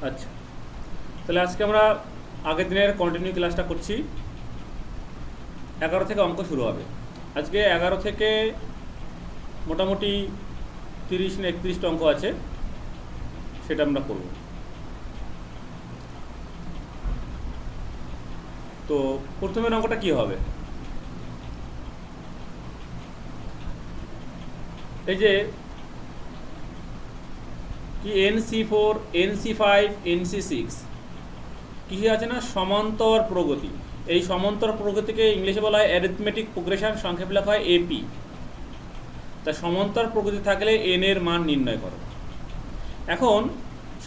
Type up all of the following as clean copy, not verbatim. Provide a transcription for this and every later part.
আচ্ছা, তাহলে আজকে আমরা আগের দিনের কন্টিনিউ ক্লাসটা করছি। 11 থেকে অঙ্ক শুরু হবে। আজকে 11 থেকে মোটামুটি 30 না 31টা অঙ্ক আছে, সেটা আমরা করব। তো প্রথমের অঙ্কটা কি হবে? এই যে কি NC4, NC5, NC6 কি আছে না, সমান্তর প্রগতি। এই সমান্তর প্রগতিকে ইংলিশে বলা হয় অ্যারিথমেটিক প্রোগ্রেশন, সংক্ষেপে লেখা হয় এপি। তা সমান্তর প্রগতি থাকলে এন এর মান নির্ণয় করো। এখন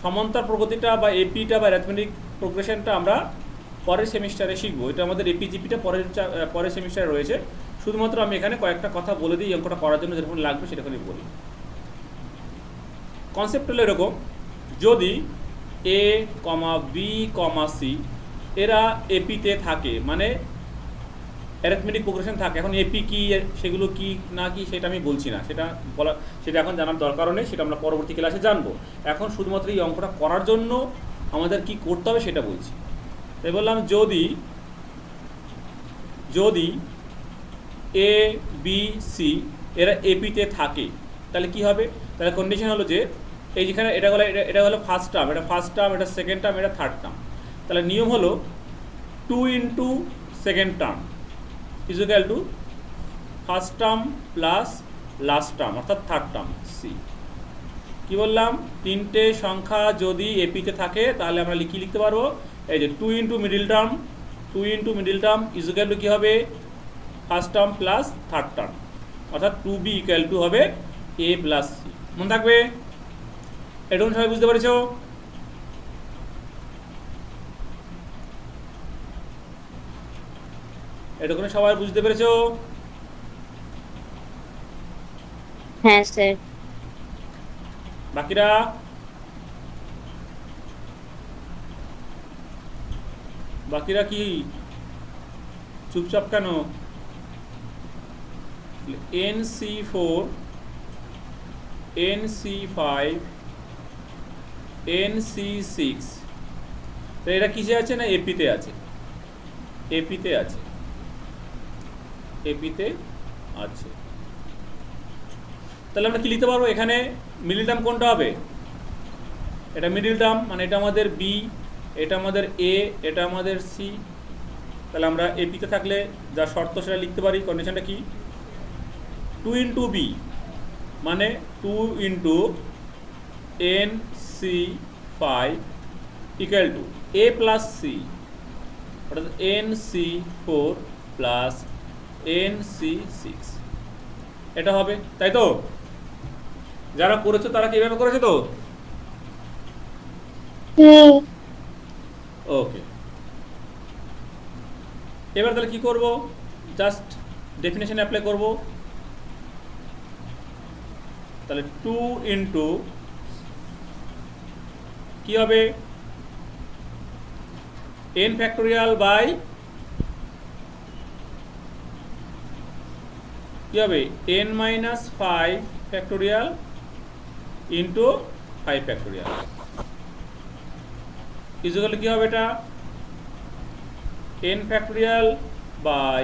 সমান্তর প্রগতিটা বা এপিটা বা অ্যারিথমেটিক প্রোগ্রেশনটা আমরা পরের সেমিস্টারে শিখবো। এটা আমাদের এপিজিপিটা পরের সেমিস্টারে রয়েছে। শুধুমাত্র আমি এখানে কয়েকটা কথা বলে দিই, অঙ্কটা করার জন্য যেরকম লাগবে সেরকমই বলি। কনসেপ্ট হলো এরকম, যদি এ কমা বি কমা সি এরা এপিতে থাকে, মানে অ্যারিথমেটিক প্রোগ্রেশন থাকে। এখন এপি কি, সেগুলো কি না কি সেটা আমি বলছি না, সেটা এখন জানার দরকারও নেই, সেটা আমরা পরবর্তী ক্লাসে জানবো। এখন শুধুমাত্র এই অঙ্কটা করার জন্য আমাদের কি করতে হবে সেটা বলছি। তাই বললাম, যদি এ বি সি এরা এপিতে থাকে তাহলে কি হবে? তাহলে কন্ডিশন হলো যে এই যেখানে এটা হলো ফার্স্ট টার্ম, এটা ফার্স্ট টার্ম, এটা সেকেন্ড টার্ম, এটা থার্ড টার্ম। তাহলে নিয়ম হলো 2 into second term is equal two first term plus last term অর্থাৎ থার্ড টার্ম সি। কি বললাম? তিনটে সংখ্যা যদি এপিতে থাকে তাহলে আমরা লিখতে পারবো এই যে 2 into middle term is equal to কী হবে? First term plus third term অর্থাৎ 2b ইকুয়াল টু হবে a প্লাস সি। মনে থাকবে? এটুকু সবাই বুঝতে পেরেছো? এটুকুনি সবাই বুঝতে পেরেছো? হ্যাঁ স্যার। বাকিরা কি চুপচাপ কেন? NC4, NC5, NC6 তো এটা কিসে আছে না এপিতে আছে। তাহলে আমরা কি লিখতে পারবো? এখানে মিডিল টার্ম কোনটা হবে? এটা মিডিল টার্ম, মানে এটা আমাদের বি, এটা আমাদের এ, এটা আমাদের সি। তাহলে আমরা এপিতে থাকলে যা শর্ত সেটা লিখতে পারি। কন্ডিশনটা কি? 2 ইন্টু বি মানে 2 into NC5 equal to a plus c অর্থাৎ NC4 প্লাস NC6 এটা হবে, তাই তো? যারা করেছো তারা কিভাবে করেছে তো? ওকে, এবার তাহলে কি করব? জাস্ট ডেফিনেশন অ্যাপ্লাই করব। তাহলে 2 ইন্টু কি হবে? n ফ্যাক্টোরিয়াল বাই কি হবে? n minus 5 factorial into 5 factorial equal কি হবে? এটা n factorial by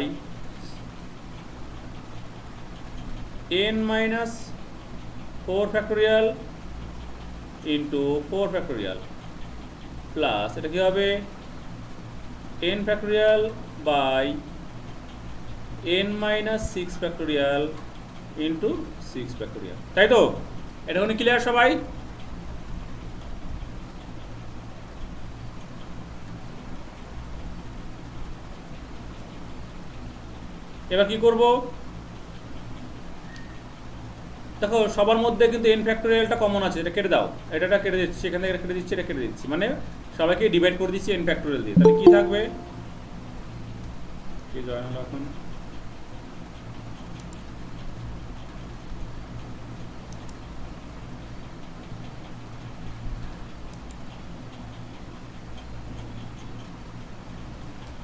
n minus 4 factorial into 4 factorial plus এটা কি হবে? n factorial by n minus 6 factorial into 6 factorial, তাই তো? এটা কোনো ক্লিয়ার সবাই? এবার কি করব? দেখো সবার মধ্যে কিন্তু n ফ্যাক্টোরিয়ালটা কমন আছে, এটা কেটে দাও। এটা কেটে দিচ্ছি, এখান থেকে কেটে দিচ্ছি, এটা কেটে দিচ্ছি, মানে সবাইকে ডিভাইড করে দিচ্ছি n ফ্যাক্টোরিয়াল দিয়ে। তাহলে কি থাকবে? কি জয়েন হলো এখন?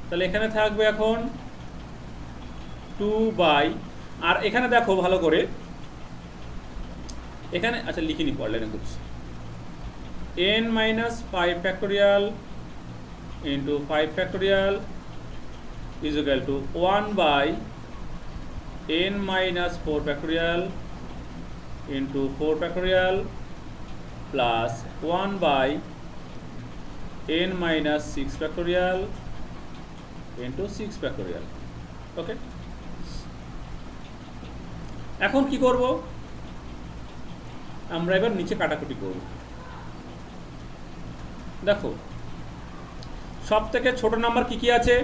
তাহলে এখানে থাকবে এখন 2 বাই, আর এখানে দেখো ভালো করে, এখানে আচ্ছা লিখিনি, পড়লেন করছি। n minus 5 factorial into 5 factorial is equal to 1 by n minus 4 factorial into 4 factorial plus 1 by n minus 6 factorial into 6 factorial. ওকে, এখন কি করব, আমরা এবার নিচে কাটাকুটি করব। দেখো সব থেকে ছোট নাম্বার কি কি আছে,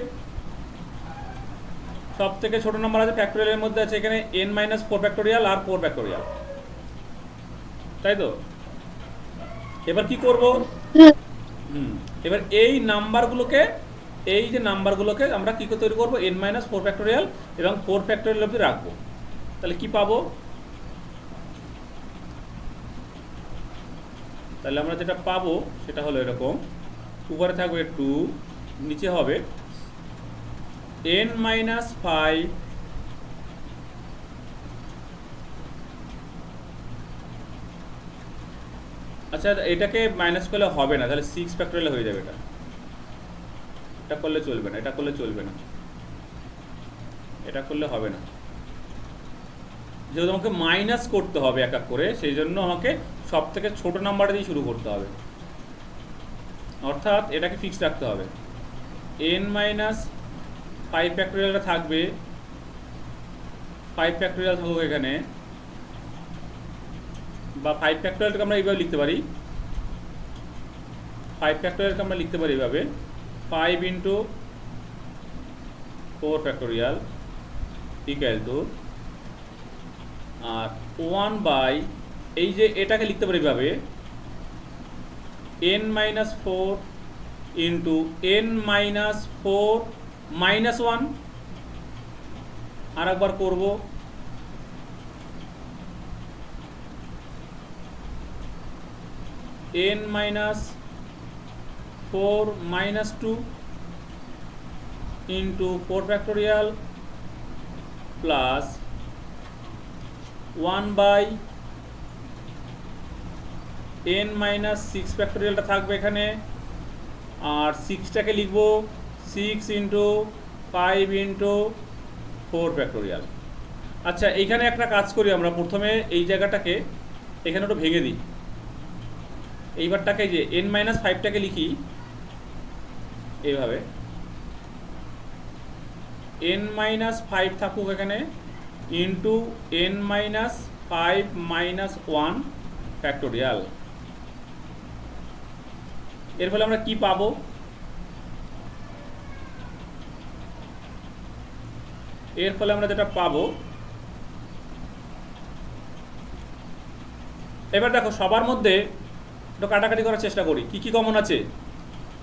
সব থেকে ছোট নাম্বার আছে ফ্যাক্টোরিয়ালের মধ্যে আছে এখানে n মাইনাস 4 ফ্যাক্টোরিয়াল আর 4 ফ্যাক্টোরিয়াল, তাই তো। এবার কি করব, এবার এই নাম্বারগুলোকে, এই যে নাম্বারগুলোকে আমরা কি করে তৈরি করবো, n মাইনাস 4 ফ্যাক্টোরিয়াল এবং 4 ফ্যাক্টোরিয়াল অবধি রাখবো। তাহলে কি পাবো, তাহলে আমরা যেটা পাবো সেটা হলো এরকম, উপরে থাকবে 2, নিচে হবে n মাইনাস 5 আচ্ছা এটাকে মাইনাস করলে হবে না, তাহলে 6 ফ্যাক্টোরিয়াল হয়ে যাবে। এটা করলে চলবে না, এটা করলে চলবে না, এটা করলে হবে না, যেহেতু আমাকে মাইনাস করতে হবে এক এক করে, সেই জন্য আমাকে সব থেকে ছোট নাম্বারটা দিয়ে শুরু করতে হবে, অর্থাৎ এটাকে ফিক্স রাখতে হবে। n মাইনাস 5 ফ্যাক্টোরিয়ালটা থাকবে, 5 ফ্যাক্টোরিয়াল থাকুক এখানে, বা 5 ফ্যাক্টোরিয়ালটাকে আমরা এইভাবে লিখতে পারি, 5 ফ্যাক্টোরিয়ালকে আমরা লিখতে পারি এইভাবে 5 ইন্টু 4 ফ্যাক্টোরিয়াল ইকুয়াল টু, আর 1 বাই, এই যে এটাকে লিখতে পারি এইভাবে n minus 4 into n minus 4 minus 1, আর একবার করব n minus 4 minus 2 into 4 factorial plus 1 by n minus 6 ফ্যাক্টোরিয়ালটা থাকবে এখানে, আর 6টাকে লিখব 6 ইন্টু 5 ইন্টু 4 ফ্যাক্টোরিয়াল। আচ্ছা এইখানে একটা কাজ করি আমরা, প্রথমে এই জায়গাটাকে এখানে একটু ভেঙে দিই, এইবারটাকে যে n মাইনাস 5টাকে লিখি এইভাবে, n মাইনাস 5 থাকুক এখানে into n minus 5 minus 1 factorial. এর ফলে আমরা কি পাবো, এর ফলে আমরা যেটা পাবো, এবার দেখো সবার মধ্যে একটু কাটাকাটি করার চেষ্টা করি, কি কি কমন আছে।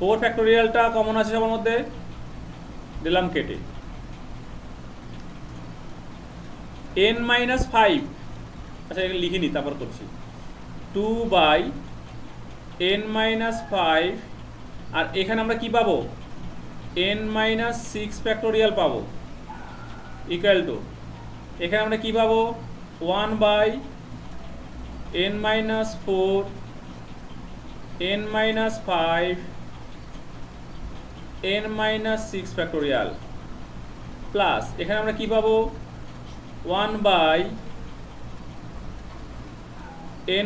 4 ফ্যাক্টোরিয়ালটা কমন আছে সবার মধ্যে, দিলাম কেটে। n মাইনাস 5, আচ্ছা এখানে লিখিনি তারপর করছি, 2 বাই n মাইনাস 5, আর এখানে আমরা কি পাবো, n মাইনাস 6 ফ্যাক্টোরিয়াল পাবো ইকুয়াল টু, এখানে আমরা কি পাবো 1 by n minus 4 n minus 5 n minus 6 factorial plus এখানে আমরা কি পাবো 1 by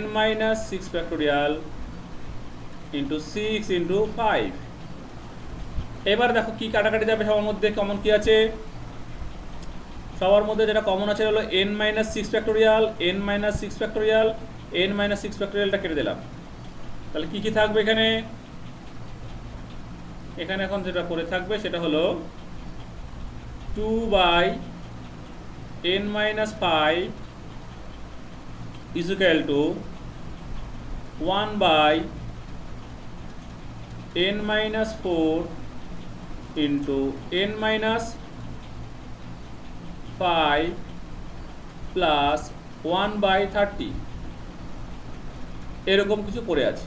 n minus 6 factorial into 6 into 5। এবার দেখো কি কাটাকাটি যাবে, সবার মধ্যে কমন কি আছে, সবার মধ্যে যেটা কমন আছে হলো n minus 6 factorial, n minus 6 factorial, n minus 6 ফ্যাক্টোরিয়ালটা কেটে দিলাম। তাহলে কি কি থাকবে এখানে, এখানে এখন যেটা পড়ে থাকবে সেটা হলো 2 by n minus 5 is equal to 1 by n minus 4 into n minus 5 plus 1 by 30, এরকম কিছু পড়ে আছে।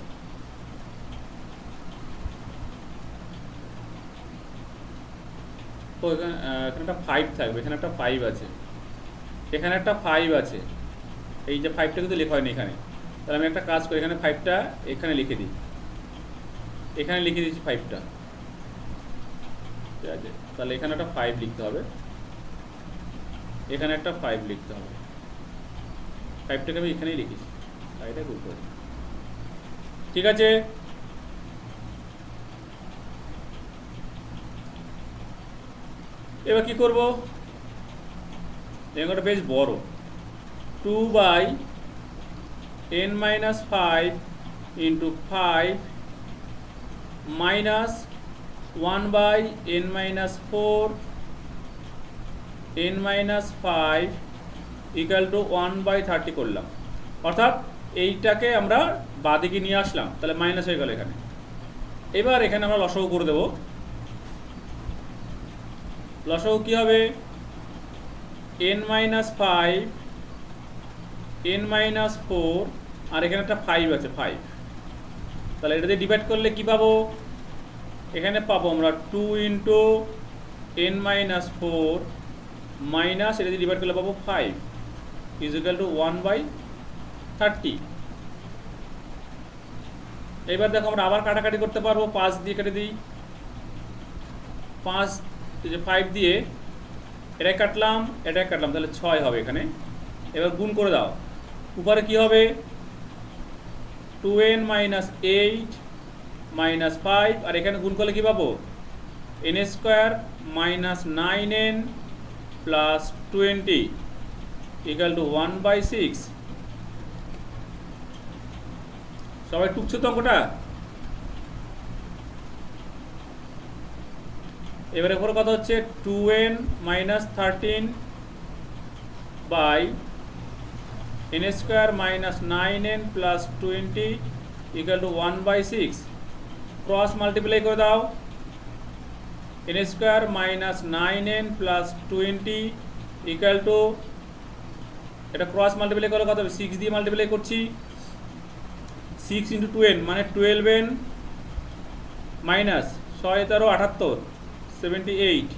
তো এখানে একটা 5 থাকবে, এখানে একটা 5 আছে, এখানে একটা 5 আছে, এই যে 5টা কিন্তু লেখা হয়নি এখানে, তাহলে আমি একটা কাজ করি, এখানে 5টা এখানে লিখে দিই, এখানে লিখে দিচ্ছি 5টা, ঠিক আছে? তাহলে এখানে একটা 5 লিখতে হবে, এখানে একটা 5 লিখতে হবে, 5টাকে আমি এখানেই লিখেছি, এটা গুড করে, ঠিক আছে? এবার কি করব, এখানটা বেশ বড়, 2/n-5 into 5 minus 1/n-4 n-5 equal to 1/30 করলাম, অর্থাৎ এইটাকে আমরা বাঁদিকে নিয়ে আসলাম, তাহলে মাইনাস হয়ে গেল এখানে। এবার এখানে আমরা লসাগু করে দেব, লসাগু কি হবে, n-5 n-4 আর এখানে একটা 5 আছে 5, তাহলে এটা দিয়ে ডিভাইড করলে কি পাবো, এখানে পাবো আমরা 2 ইন্টু n-4 মাইনাস এটা দিয়ে ডিভাইড করলে পাবো 5 ইজ ইকুয়াল টু 1/30। এবার দেখো আমরা আবার কাটাকাটি করতে পারবো, 5 দিয়ে কেটে দিই, 5 5 দিয়ে এটাই কাটলাম এটাই কাটলাম, তাহলে 6 হবে এখানে। এবার গুণ করে দাও, উপরে কি হবে, 2n-8 মাইনাস 5 আর এখানে গুণ করলে কি পাবো, n² minus 9n plus 20 equal to 1/6। সবাই টুকছো তো অঙ্কটা? এবারে পরে কথা হচ্ছে 2n-13 by n² minus 9n plus 20 equal to 1/6। Cross multiply করে দাও, n² minus 9n plus 20 equal to, এটা ক্রস মাল্টিপ্লাই করলে কত হবে, 6 দিয়ে মাল্টিপ্লাই করছি, 6 ইন্টু 2n মানে 12n মাইনাস 6 13 78 78,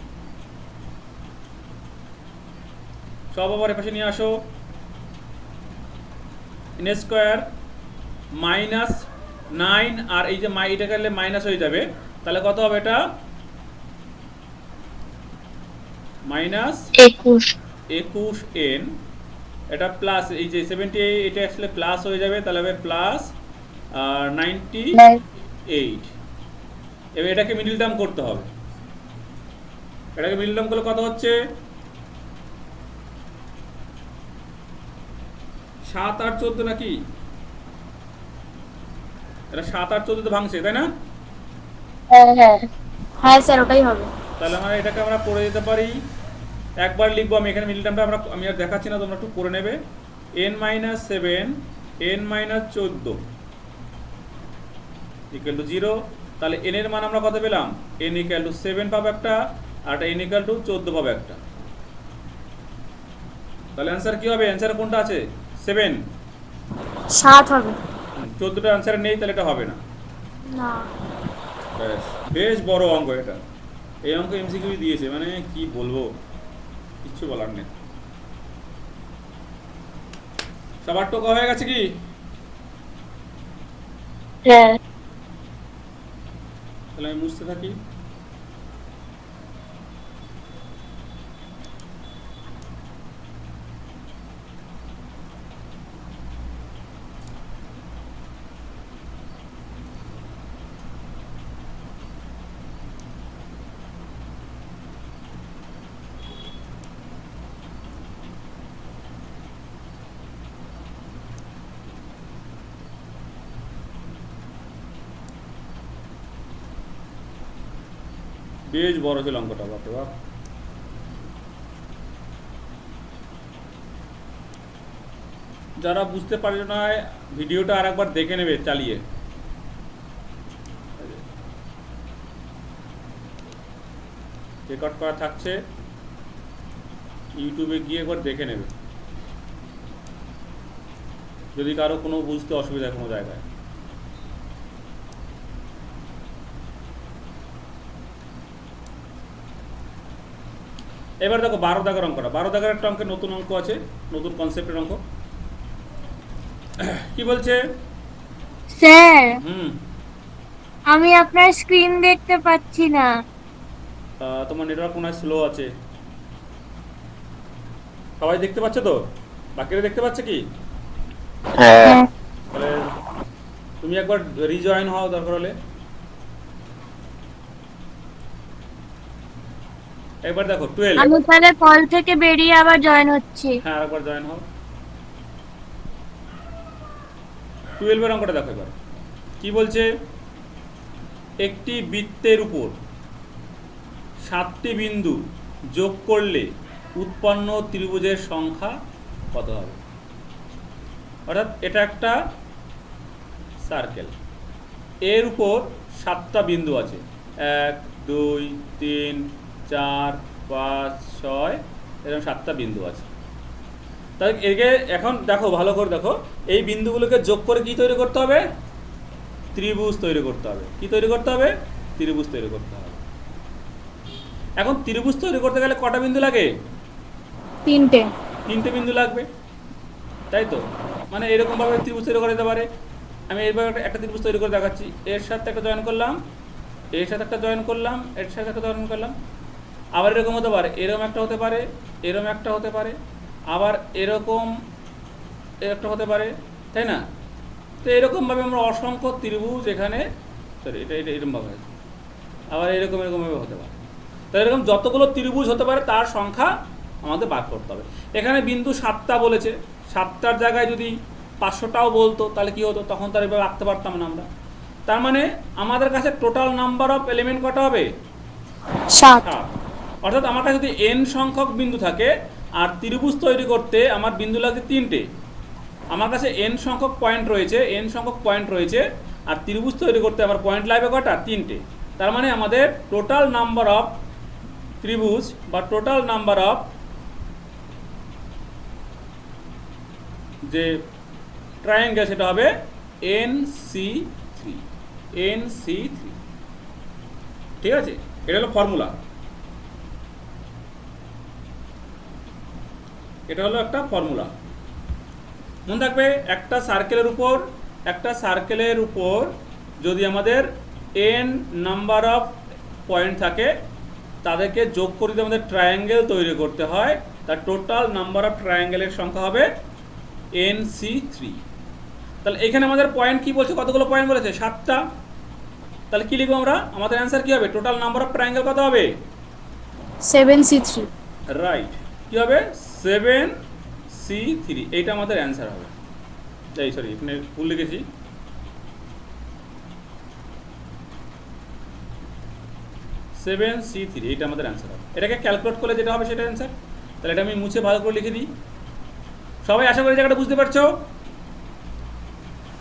সব আবার এপাশে নিয়ে আসো, n² মাইনাস 9 আর এই যে এটা করলে মাইনাস হয়ে যাবে, তাহলে কত হবে, এটা মাইনাস 21n, এটা প্লাস এই যে 78 এটা আসলে প্লাস হয়ে যাবে, তাহলে হবে প্লাস 98। এবার এটাকে মিডল টার্ম করতে হবে, এটাকে মিডল টার্ম করলে কত হচ্ছে, 7 আর 14 নাকি, এটা 7 আর 14 তো ভাঙছে তাই না? হ্যাঁ স্যার ওটাই হবে। তাহলে আমরা এটাকে আমরা করে দিতে পারি, একবার লিখবো আমি এখানে মিডল টার্মটা আমি আর দেখাচ্ছি না, তোমরা একটু করে নেবে, n-7 n-14 ইকুয়াল টু 0। তাহলে n এর মান আমরা কত পেলাম, n ইকুয়াল টু 7 পাবো একটা, আর n ইকুয়াল টু 14 পাবো একটা। তাহলে অ্যান্সার কি হবে, অ্যান্সার কোনটা আছে, 7 7 হবে 14টা অ্যান্সার নেই, তাহলে এটা হবে না। না, বেশ বড় অঙ্ক এটা, এই অঙ্ক এমসিকিউ দিয়েছে, মানে কি বলবো, কিচ্ছু বলার নেই। সবার টোকা হয়ে গেছে কি? হ্যাঁ তাহলে আমি মুছতে থাকি। বেশ বড় ছিল অঙ্কটা, বাপরে বাপ। যারা বুঝতে পারছো না ভিডিওটা আর একবার দেখে নেবে চালিয়ে, রেকর্ড করা থাকছে, ইউটিউবে গিয়ে একবার দেখে নেবে যদি কারো কোনো বুঝতে অসুবিধা কোনো জায়গায়। এবার দেখো 12 দাগের অঙ্কটা, 12 দাগের একটা অঙ্কের নতুন অঙ্ক আছে, নতুন কনসেপ্টের অঙ্ক। কি বলছে? স্যার হুম। আমি আপনার স্ক্রিন দেখতে পাচ্ছি না। তোমার নেটওয়ার্ক মনে হয় স্লো আছে। সবাই দেখতে পাচ্ছে তো? বাকিরা দেখতে পাচ্ছে কি? হ্যাঁ। হ্যাঁ তাহলে তুমি একবার রিজয়েন হও দরকার হলে। একবার দেখো 12। আমি তাহলে কল থেকে বেরিয়ে আবার জয়েন হচ্ছি। হ্যাঁ, আরেকবার জয়েন হও। 12 অঙ্কটা দেখো এবার। কি বলছে? একটি বৃত্তের উপর 7টি বিন্দু যোগ করলে উৎপন্ন ত্রিভুজের সংখ্যা কত হবে? অর্থাৎ এটা একটা সার্কেল, এর উপর 7টা বিন্দু আছে, 1 2 3 4 5 6, এরকম 7টা বিন্দু আছে। তাহলে একে এখন দেখো, ভালো করে দেখো, এই বিন্দুগুলোকে যোগ করে কি তৈরি করতে হবে? ত্রিভুজ তৈরি করতে হবে। কি তৈরি করতে হবে? ত্রিভুজ তৈরি করতে হবে। এখন ত্রিভুজ তৈরি করতে গেলে কটা বিন্দু লাগে? 3টে। 3টে বিন্দু লাগবে, তাই তো? মানে এরকমভাবে ত্রিভুজ তৈরি করা যেতে পারে। আমি এইভাবে একটা ত্রিভুজ তৈরি করে দেখাচ্ছি। এর সাথে একটা জয়েন করলাম, এর সাথে একটা জয়েন করলাম, এর সাথে একটা জয়েন করলাম। আবার এরকম হতে পারে, এরকম একটা হতে পারে, এরকম একটা হতে পারে, আবার এরকম একটা হতে পারে, তাই না? তো এরকমভাবে আমরা অসংখ্য ত্রিভুজ এখানে, সরি এটা এটা এরকমভাবে, আবার এরকমভাবে হতে পারে। তো এরকম যতগুলো ত্রিভুজ হতে পারে তার সংখ্যা আমাদের বার করতে হবে। এখানে বিন্দু 7টা বলেছে, 7টার জায়গায় যদি 500টাও বলতো তাহলে কি হতো? তখন তার এভাবে রাখতে পারতাম না আমরা। তার মানে আমাদের কাছে টোটাল নাম্বার অফ এলিমেন্ট কটা হবে? 7। 7। অর্থাৎ আমার কাছে যদি n সংখ্যক বিন্দু থাকে আর ত্রিভুজ তৈরি করতে আমার বিন্দু লাগে 3টে, আমার কাছে n সংখ্যক পয়েন্ট রয়েছে, আর ত্রিভুজ তৈরি করতে আমার পয়েন্ট লাগবে কটা? 3টে। তার মানে আমাদের টোটাল নাম্বার অফ ত্রিভুজ বা টোটাল নাম্বার অফ যে ট্রায়াঙ্গেল সেটা হবে NC3। ঠিক আছে? এটা হলো ফর্মুলা, এটা হলো একটা ফর্মুলা। মনে থাকবে, একটা সার্কেলের উপর যদি আমাদের n নাম্বার অফ পয়েন্ট থাকে, তাদেরকে যোগ করে যদি আমাদের ট্রায়াঙ্গেল তৈরি করতে হয়, তার টোটাল নাম্বার অফ ট্রায়াঙ্গেলের সংখ্যা হবে NC3। তাহলে এখানে আমাদের পয়েন্ট কি বলছে? কতগুলো পয়েন্ট বলেছে? 7টা। তাহলে কি লিখবো আমরা? আমাদের অ্যান্সার কি হবে? টোটাল নাম্বার অফ ট্রায়াঙ্গেল কত হবে? 7C3। রাইট। কি হবে? 7C3। এইটা আমাদের অ্যান্সার হবে। এই সরি, এখানে ভুল লিখেছি। 7C3 এইটা আমাদের অ্যান্সার হবে। এটাকে ক্যালকুলেট করলে যেটা হবে সেটা অ্যান্সার। তাহলে এটা আমি মুছে ভালো করে লিখে দিই। সবাই আশা করি জায়গাটা বুঝতে পারছো?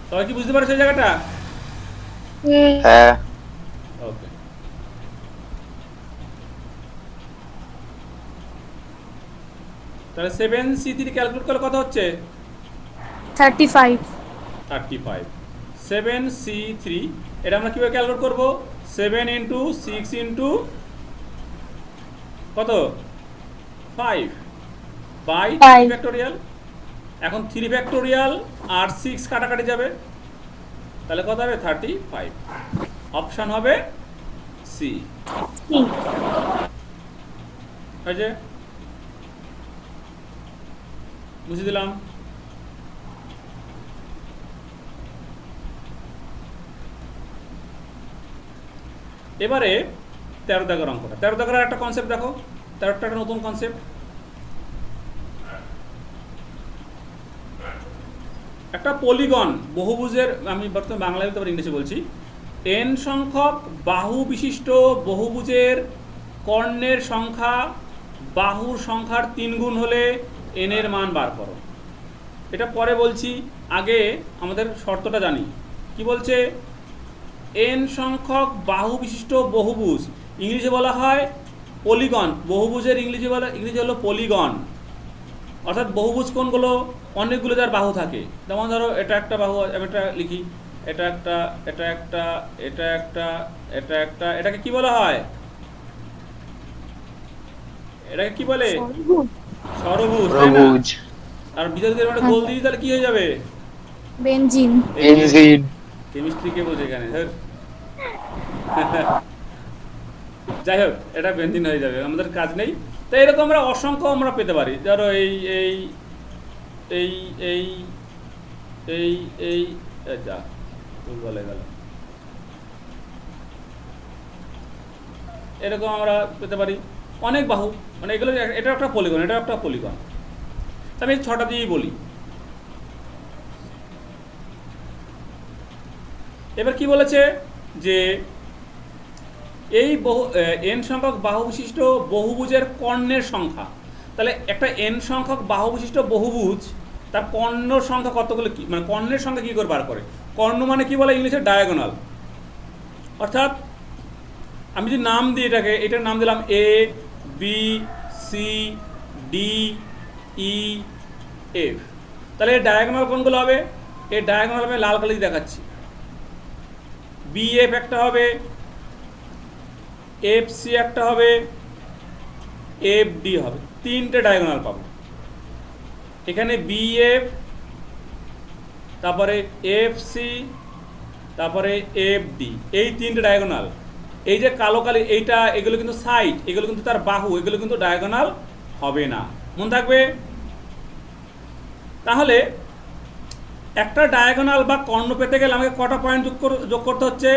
সবাই কি বুঝতে পারছো এই জায়গাটা? হ্যাঁ। ওকে। তাহলে 7C3 ক্যালকুলেট করলে কত হচ্ছে? 35। 35। 7C3 এটা আমরা কীভাবে ক্যালকুলেট করবো? 7 ইন্টু 6 ইন্টু কত? 5 বাই 3 ফ্যাক্টোরিয়াল। এখন 3 ফ্যাক্টোরিয়াল আর 6 কাটাকাটি যাবে, তাহলে কত হবে? 35। অপশান হবে সি। হয়েছে? বুঝে দিলাম। এবারে 13 দাগের অঙ্কটা। 13 দাগের একটা কনসেপ্ট দেখো। 13টা একটা নতুন কনসেপ্ট। একটা পলিগন বহুভুজের, আমি বর্তমানে বাংলায় তারপর ইংলিশে বলছি, n সংখ্যক বাহু বিশিষ্ট বহুভুজের কর্ণের সংখ্যা বাহুর সংখ্যার 3 গুণ হলে n এর মান বার করো। এটা পরে বলছি, আগে আমাদের শর্তটা জানি। কি বলছে? n সংখ্যক বাহু বিশিষ্ট বহুভুজ, ইংলিশে বলা হয় পলিগন। বহুভুজের ইংরেজি হলো পলিগন। অর্থাৎ বহুভুজ কোনগুলো? অনেকগুলো যার বাহু থাকে। যেমন ধরো এটা একটা বাহু, আমি এটা লিখি, এটা একটা, এটা একটা, এটা একটা, এটা একটা, এটাকে কি বলা হয়? এটাকে কি বলে? ষড়ভুজ, তাই না? ত্রিভুজ। আর ভিতরে যদি আমরা গোল দিই তাহলে কি হয়ে যাবে? বেনজিন। বেনজিন। কেমিস্ট্রি কে বলছে এখানে ধর। যাই হোক, এটা বেনজিন হয়ে যাবে, আমাদের কাজ নেই। তো এরকম আমরা অসংখ্য আমরা পেতে পারি। ধরো এই এই এই এই এই এই যা বলে গেল, এরকম আমরা পেতে পারি অনেক বাহু, মানে এগুলো এটা একটা পলিগন, এটা একটা পলিগন। আমি 6টা দিয়েই বলি। এবার কি বলেছে যে এই এন সংখ্যক বাহু বিশিষ্ট বহুভুজের কর্ণের সংখ্যা। তাহলে একটা এন সংখ্যক বাহু বিশিষ্ট বহুভুজ, তার কর্ণ সংখ্যা কতগুলো, কি মানে কর্ণের সংখ্যা কী করে বার করে? কর্ণ মানে কি বলে ইংলিশে? ডায়াগোনাল। অর্থাৎ আমি যদি নাম দিই এটাকে, এটার নাম দিলাম A B C D E F. তাহলে এর ডায়াগোনাল কোনগুলো হবে? এর ডায়াগোনাল আমি লাল কালি দেখাচ্ছি। বি এফ একটা হবে, এফ সি একটা হবে, এফ ডি হবে, 3টে ডায়াগোনাল পাবো এখানে। বি এফ, তারপরে এফ সি, তারপরে এফ ডি, এই 3টে ডায়াগোনাল। এই যে কালো কালি এইটা, এগুলো কিন্তু সাইড, এগুলো কিন্তু তার বাহু, এগুলো কিন্তু ডায়াগোনাল হবে না, মনে থাকবে। তাহলে একটা ডায়াগোনাল বা কর্ণ পেতে গেলে আমাকে কটা পয়েন্ট যোগ করতে হচ্ছে?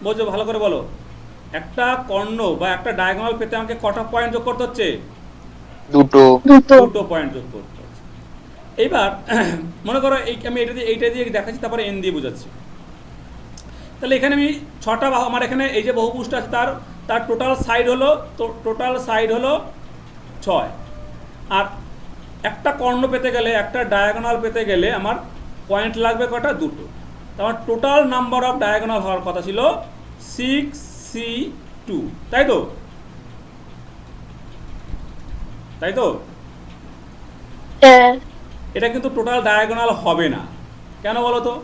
বলছো ভালো করে বলো। একটা কর্ণ বা একটা ডায়াগোনাল পেতে আমাকে কটা পয়েন্ট যোগ করতে হচ্ছে? দুটো পয়েন্ট যোগ করতে হচ্ছে। এইবার মনে করো আমি এইটা দিয়ে দেখাচ্ছি, তারপরে এন দিয়ে বোঝাচ্ছি। তাহলে এখানে আমি 6টা বাহু, আমার এখানে এই যে বহুভুজটা আছে তার টোটাল সাইড হলো 6। আর একটা কর্ণ পেতে গেলে, একটা ডায়াগোনাল পেতে গেলে আমার পয়েন্ট লাগবে কটা? দুটো। আমার টোটাল নাম্বার অফ ডায়াগোনাল হওয়ার কথা ছিল 6C2, তাই তো? এটা কিন্তু টোটাল ডায়াগোনাল হবে না, কেন বলো তো?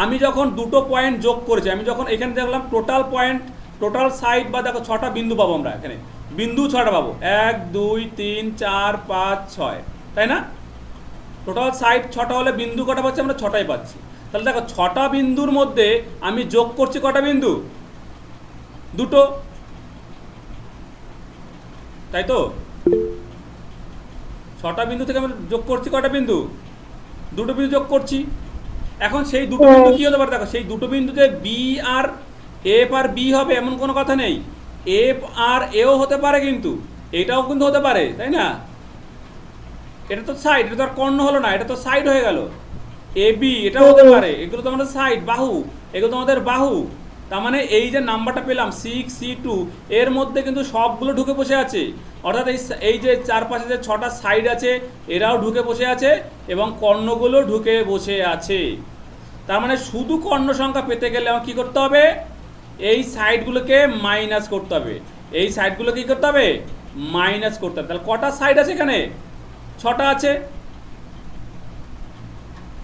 আমি যখন দুটো পয়েন্ট যোগ করেছি, আমি যখন এখানে দেখলাম টোটাল পয়েন্ট, টোটাল সাইড বা দেখো 6টা বিন্দু পাবো আমরা এখানে, বিন্দু 6টা পাবো, 1 2 3 4 5 6, তাই না? টোটাল সাইড 6টা হলে বিন্দু কটা পাচ্ছি আমরা? 6টাই পাচ্ছি। তাহলে দেখো 6টা বিন্দুর মধ্যে আমি যোগ করছি কটা বিন্দু? দুটো, তাই তো? 6টা বিন্দু থেকে আমি যোগ করছি কটা বিন্দু? দুটো বিন্দু যোগ করছি। এখন সেই দুটো বিন্দু কি হতে পারে? দেখো সেই দুটো বিন্দুতে বি আর এফ আর বি হবে এমন কোনো কথা নেই, এফ আর এও হতে পারে, কিন্তু এটাও কিন্তু হতে পারে, তাই না? এটা তো সাইড, এটা তো আর কর্ণ হলো না, এটা তো সাইড হয়ে গেল। এ বি এটাও হতে পারে, এগুলো তো আমাদের সাইড, বাহু, এগুলো তো আমাদের বাহু। তার মানে এই যে নাম্বারটা পেলাম 6C2, এর মধ্যে কিন্তু সবগুলো ঢুকে বসে আছে। অর্থাৎ এই যে চারপাশে যে 6টা সাইড আছে, এরাও ঢুকে বসে আছে এবং কর্ণগুলো ঢুকে বসে আছে। তার মানে শুধু কর্ণ সংখ্যা পেতে গেলে আমার কী করতে হবে? এই সাইডগুলোকে মাইনাস করতে হবে, এই সাইডগুলো কী করতে হবে? মাইনাস করতে হবে। তাহলে কটা সাইড আছে এখানে? 6টা আছে,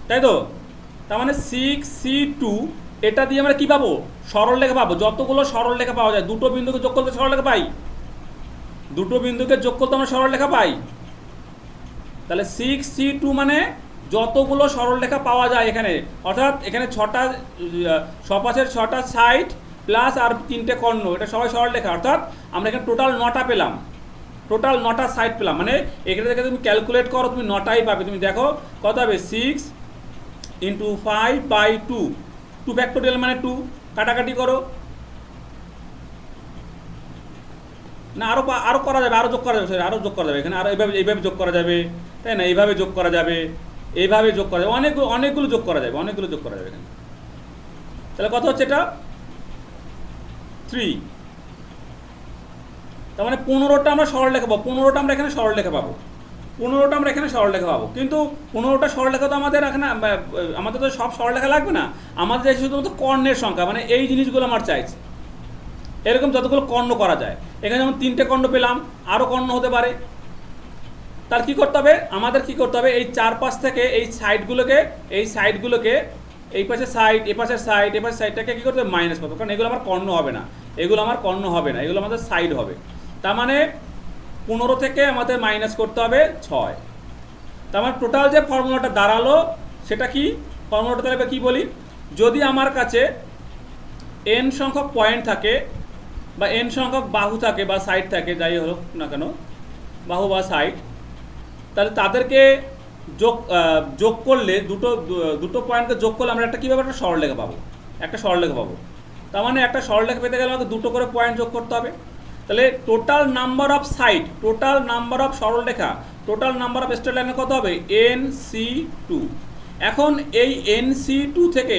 তাই তো? তার মানে 6C2, এটা দিয়ে আমরা কি পাবো? সরলরেখা পাবো। যতগুলো সরলরেখা পাওয়া যায়, দুটো বিন্দুকে যোগ করতে সরলরেখা পাই, দুটো বিন্দুকে যোগ করতে আমরা সরলরেখা পাই। তাহলে 6C2 মানে যতগুলো সরলরেখা পাওয়া যায় এখানে, অর্থাৎ এখানে 6টা সপাশের 6টা সাইড প্লাস আর 3টে কর্ণ, এটা সবাই সরলরেখা। অর্থাৎ আমরা এখানে টোটাল 9টা পেলাম, টোটাল 9টা সাইড পেলাম। মানে এখানে থেকে তুমি ক্যালকুলেট করো, তুমি 9টাই পাবে। তুমি দেখো কত হবে? 6 × 5/2, 2 ফ্যাক্টোরিয়াল মানে 2, কাটাকাটি করো না, আরও করা যাবে, আরও যোগ করা যাবে, আরও যোগ করা যাবে এখানে, আরও এইভাবে যোগ করা যাবে, তাই না? এইভাবে যোগ করা যাবে, এইভাবে যোগ করা যাবে, অনেকগুলো যোগ করা যাবে, অনেকগুলো যোগ করা যাবে এখানে। তাহলে কত হচ্ছে এটা? 3। তার মানে 15টা আমরা সরলরেখা পাবো, 15টা আমরা এখানে সরলরেখা পাবো, 15টা আমরা এখানে সরলরেখা পাবো। কিন্তু 15টা সরলরেখা তো আমাদের এখানে, আমাদের তো সব সরলরেখা লাগবে না, আমাদের চাইছে শুধুমাত্র কর্ণের সংখ্যা, মানে এই জিনিসগুলো আমার চাইছে। এরকম যতগুলো কর্ণ করা যায়, এখানে যেমন 3টে কর্ণ পেলাম, আরও কর্ণ হতে পারে। তার কি করতে হবে? আমাদের কি করতে হবে? এই চারপাশ থেকে এই সাইডগুলোকে এই পাশে সাইড, এ পাশের সাইড, এ পাশের সাইডটাকে কী করতে হবে? মাইনাস করতে হবে, কারণ এগুলো আমার কর্ণ হবে না, এগুলো আমার কর্ণ হবে না, এগুলো আমাদের সাইড হবে। তার মানে 15 থেকে আমাদের মাইনাস করতে হবে 6। তার মানে টোটাল যে ফর্মুলাটা দাঁড়ালো সেটা কি, ফর্মুলাটা তাহলে কি বলি, যদি আমার কাছে n সংখ্যক পয়েন্ট থাকে বা n সংখ্যক বাহু থাকে বা সাইড থাকে, যাই হোক না কেন, বাহু বা সাইড, তাহলে তাদেরকে যোগ করলে দুটো পয়েন্টকে যোগ করলে আমরা একটা কী পাবো, একটা সরলরেখা পাবো, একটা সরলরেখা পাবো। তার মানে একটা সরলরেখা পেতে গেলে আমাকে দুটো করে পয়েন্ট যোগ করতে হবে। তাহলে total number of side, total number of সরলরেখা, টোটাল নাম্বার অফ স্ট্রেট লাইনের কত হবে, NC2। এখন এই NC2 থেকে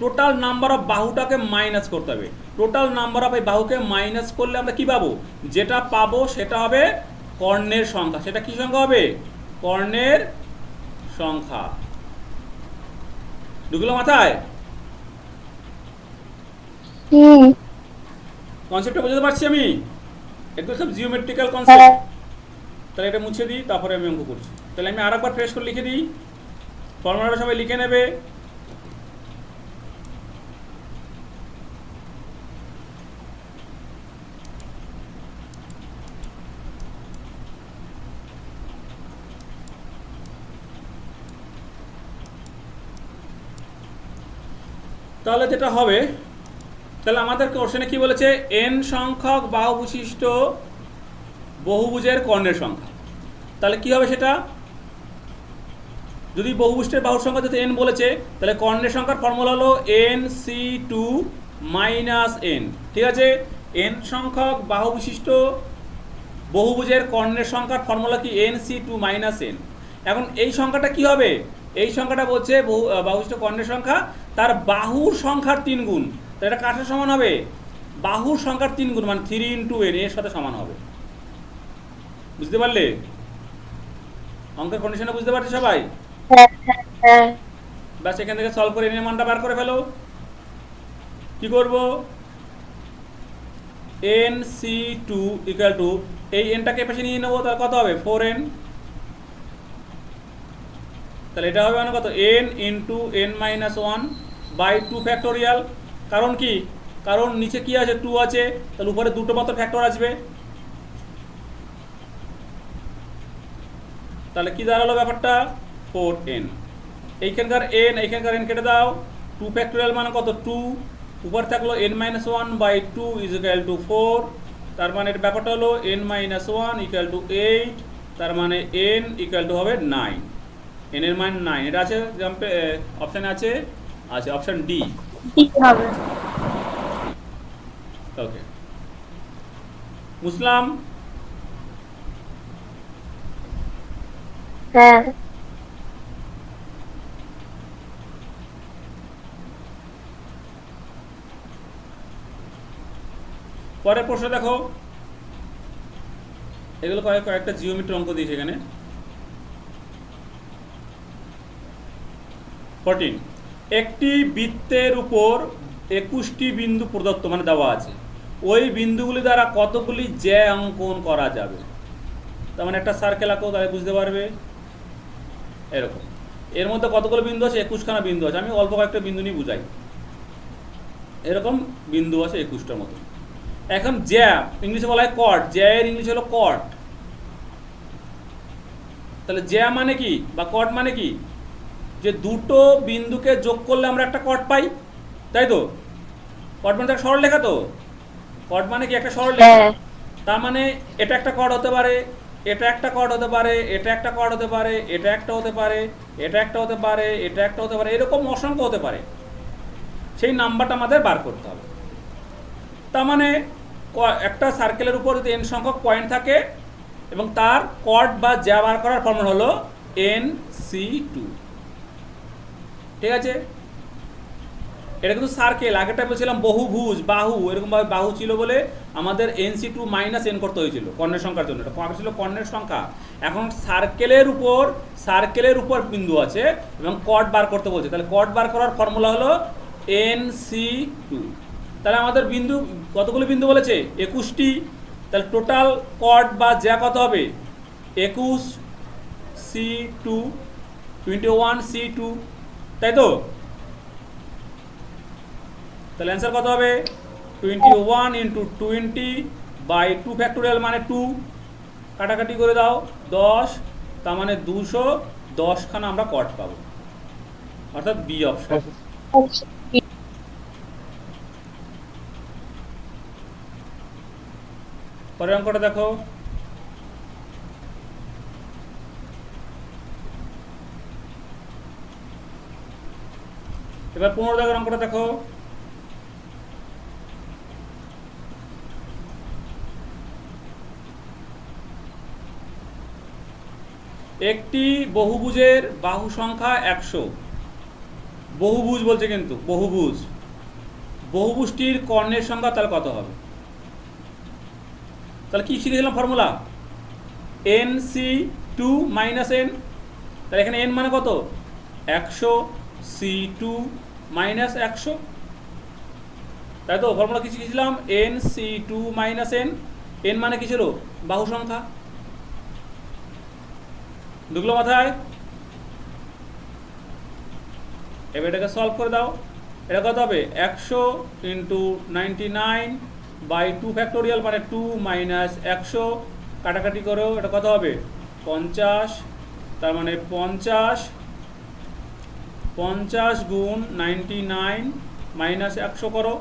টোটাল নাম্বার অফ বাহুটাকে মাইনাস করতে হবে। টোটাল নাম্বার অফ এই বাহুকে মাইনাস করলে আমরা কি পাবো, যেটা পাবো সেটা হবে কর্ণের সংখ্যা। সেটা কি সংখ্যা হবে, কর্ণের সংখ্যা। ঢুকলো মাথায়? কনসেপ্টটা বুঝতে পারছি আমি, একদম সব জিওমেট্রিক্যাল কনসেপ্ট। তাহলে এটা মুছে দিই, তারপরে আমি অঙ্ক করছি। তাহলে আমি আরেকবার ফ্রেশ করে লিখে দিই, ফর্মুলাটা সবাই লিখে নেবে। তাহলে যেটা হবে, তাহলে আমাদের কোশ্চেনে কি বলেছে, n সংখ্যক বাহু বিশিষ্ট বহুভুজের কর্ণের সংখ্যা। তাহলে কি হবে সেটা, যদি বহুভুজের বাহুর সংখ্যা যদি n বলেছে, তাহলে কর্ণের সংখ্যার ফর্মুলা হলো NC2 - n। ঠিক আছে, n সংখ্যক বাহু বিশিষ্ট বহুভুজের কর্ণের সংখ্যার ফর্মুলা কি, NC2 - n। এখন এই সংখ্যাটা কি হবে, এই সংখ্যাটা বলছে বাহু বিশিষ্ট কর্ণের সংখ্যা তার বাহুর সংখ্যার 3 গুণ। তাহলে এটা কার সাথে সমান হবে, বাহুর সংখ্যার 3 গুণ, মানে 3 × n এর সাথে সমান হবে। বুঝতে পারলে অঙ্কের কন্ডিশনটা, বুঝতে পারছে সবাই? ব্যাস, এখান থেকে সলভ করে n এর মানটা বার করে ফেলো। কি করব, NC2 = এই nটাকে পাশে নিয়ে নেবো, তাহলে কত হবে, 4n। তাহলে এটা হবে মানে কত, n × n - 1/2 ফ্যাক্টোরিয়াল। কারণ কি, কারণ নিচে কি আছে, 2 আছে, তাহলে উপরে দুটো মাত্র ফ্যাক্টর আসবে। তাহলে কি দাঁড়ালো ব্যাপারটা, 4n। এইখানকার n কেটে দাও, 2 ফ্যাক্টোরিয়াল মানে কত, 2, উপর থাকলো n - 1/2 = 4। তার মানে এর ব্যাপারটা হলো n - 1 = 8, তার মানে n = হবে 9। n এর মান 9, এটা আছে অপশানে আছে, অপশান ডি হবে। ওকে, মুসলাম। হ্যাঁ, পরের প্রশ্ন দেখো, এগুলো কয়েকটা জিওমেট্রি অঙ্ক দিয়েছে এখানে। 14, একটি বৃত্তের উপর 21টি বিন্দু প্রদত্ত, মানে দেওয়া আছে, ওই বিন্দুগুলি দ্বারা কতগুলি জ্যা অঙ্কন করা যাবে। তার মানে একটা সার্কেল আঁকো, তাহলে বুঝতে পারবে। এরকম এর মধ্যে কতগুলো বিন্দু আছে, 21খানা বিন্দু আছে। আমি অল্প কয়েকটা বিন্দু নিয়ে বুঝাই। এরকম বিন্দু আছে 21টার মতো। এখন জ্যা, ইংলিশে বলা হয় কর্ড, জ্যা এর ইংলিশ হলো কর্ড। তাহলে জ্যা মানে কি বা কর্ড মানে কি, যে দুটো বিন্দুকে যোগ করলে আমরা একটা কর্ড পাই, তাই তো। কর্ড মানে একটা সরলরেখা, তো কর্ড মানে কি, একটা সরলরেখা। তার মানে এটা একটা কর্ড হতে পারে, এটা একটা কর্ড হতে পারে, এটা একটা কর্ড হতে পারে, এটা একটা হতে পারে, এটা একটা হতে পারে, এটা একটা হতে পারে, এরকম অসংখ্য হতে পারে। সেই নাম্বারটা আমাদের বার করতে হবে। তার মানে একটা সার্কেলের উপর যদি n সংখ্যক পয়েন্ট থাকে এবং তার কর্ড বা জ্যা বার করার ফর্মুলা হলো NC2। ঠিক আছে, এটা কিন্তু সার্কেল। আগেরটা বলছিলাম বহুভুজ, বাহু, এরকমভাবে বাহু ছিল বলে আমাদের NC2 - n করতে হয়েছিল কর্ণের সংখ্যার জন্য। এটা আগে ছিল কর্ণের সংখ্যা, এখন সার্কেলের উপর বিন্দু আছে এবং কর্ড বার করতে বলছে। তাহলে কর্ড বার করার ফর্মুলা হলো NC2। তাহলে আমাদের বিন্দু কতগুলো বিন্দু বলেছে, 21টি। তাহলে টোটাল কর্ড বা জ্যা কত হবে, 21C2 21C2, তাই তো। তাহলে অ্যান্সার কত হবে, 21 × 20/2 ফ্যাক্টোরিয়াল মানে 2। কাটাকাটি করে দাও 10, তার মানে 200 10খানা আমরা কট পাবো, অর্থাৎ বি অপশন। পরের অঙ্কটা দেখো। এবার 15 দাগের অঙ্কটা দেখো। একটি বহুভুজের বাহু সংখ্যা 100, বহুভুজ বলছে কিন্তু বহুভুজ, বহুভুজটির কর্ণের সংখ্যা তাহলে কত হবে? তাহলে কি শিখেছিলাম formula? N c two minus n. তাহলে এখানে এন মানে কত? 100, সি টু মাইনাস 100, তাই তো? ফর্মুলা কি শিখেছিলাম? N c two minus n. N মানে কি ছিল? বাহু সংখ্যা। ঢুকলো মাথায়? এবার এটাকে সলভ করে দাও। এটা কত হবে? 100 ইন্টু 99/2 মানে 2 মাইনাস 100, কাটাকাটি করো, এটা কত হবে? 50। তার মানে 50 গুণ 99 মাইনাস 100 করো,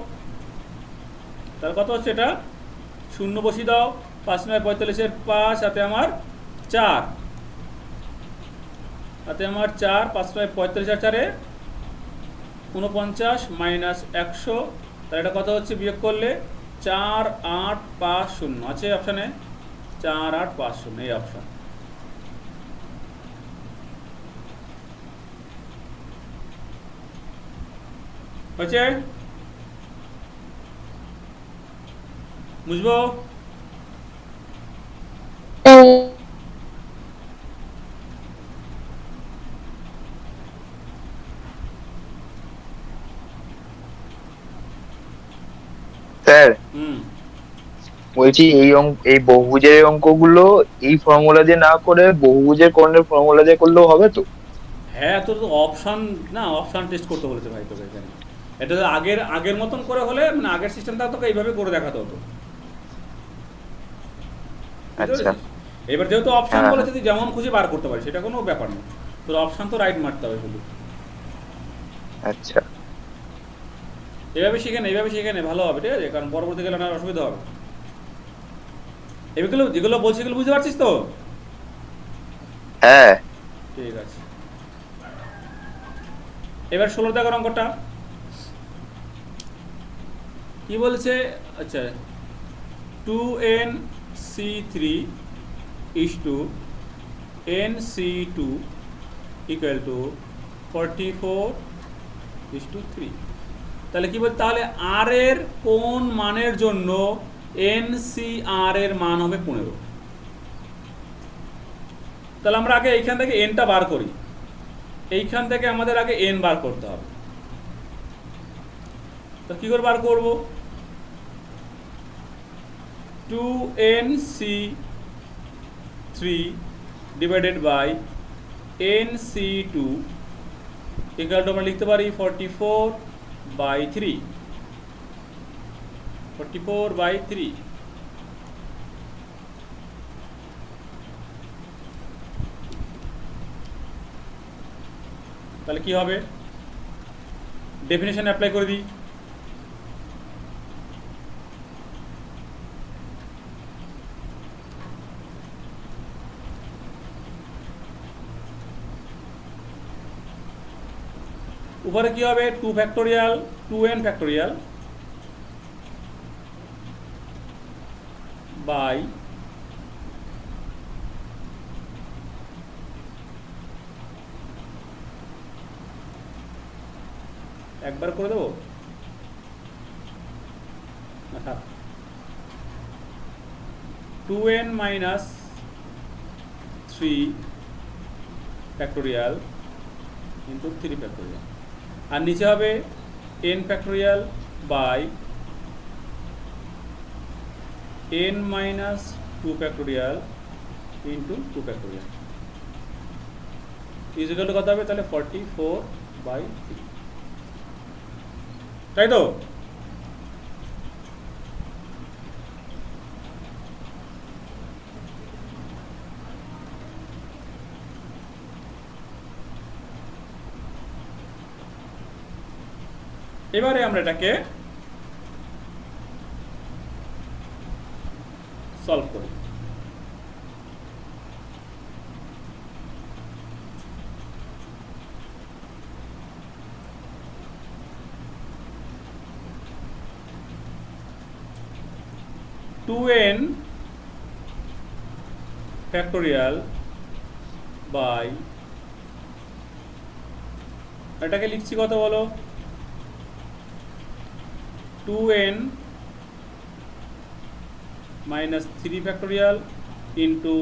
তাহলে কত হচ্ছে? এটা 0 বসিয়ে দাও। 5 9 45-এর 5, হাতে আমার 4, হাতে আমার 4, 5 9 45 আর 4-এ 49 মাইনাস 100, তাহলে এটা কত হচ্ছে বিয়োগ করলে? 4850 আছে অপশানে, 4850 এই অপশান। হয়েছে? বুঝবো? স্যার হুম, বলছি এই বহুভুজের এই অঙ্কগুলো এই ফর্মুলা দিয়ে না করে বহুভুজের কর্ণের ফর্মুলা দিয়ে করলেও হবে তো? হ্যাঁ, তোর তো অপশান না, অপশান টেস্ট করতে বলেছে ভাই তোকে এখানে। এটা তো আগের আগের মতন করে হলে, মানে আগের সিস্টেমটা তোকে এইভাবে করে দেখাতে হতো। বুঝতে আচ্ছা। পেরেছিস? এবার যেহেতু অপশান হ্যাঁ, বলেছে, তুই যেমন খুশি বার করতে পারিস, সেটা কোনো ব্যাপার না। তোর অপশান তো রাইট মারতে হবে শুধু। আচ্ছা। এইভাবে শিখে নে, এইভাবে শিখে নে, ভালো হবে, ঠিক আছে? কারণ পরবর্তী গেলে না অসুবিধা হবে। এগুলো যেগুলো বলছি এগুলো বুঝতে পারছিস তো? হ্যাঁ। ঠিক আছে। এবার 16 দাগের অঙ্কটা কি বলছে? আচ্ছা, 2nc3 is to nc2 equal to 44:3। তাহলে কি বলতে? তাহলে আর এর কোন মানের জন্য এনসিআর এর মান হবে 15? তাহলে আমরা আগে এইখান থেকে এনটা বার করি। এইখান থেকে আমাদের আগে এন বার করতে হবে। তো কি করে বার করব? 2nc3 divided by nc2 equal to আমরা লিখতে পারি 44/3। 44/3। তাহলে কি হবে? ডেফিনেশন অ্যাপ্লাই করে দিই। উপরে কি হবে? 2 ফ্যাক্টোরিয়াল 2n ফ্যাক্টোরিয়াল বাই একবার করে দেবো, আচ্ছা 2n minus 3 factorial into 3 factorial, আর নিচে হবে n factorial by n minus 2 factorial into 2 factorial equal to কত হবে? তাহলে 44/3, তাই তো? এবারে আমরা এটাকে সলভ করি। টু এন ফ্যাক্টোরিয়াল বাই, এটাকে লিখছি কত বলো, 2n minus 3 factorial into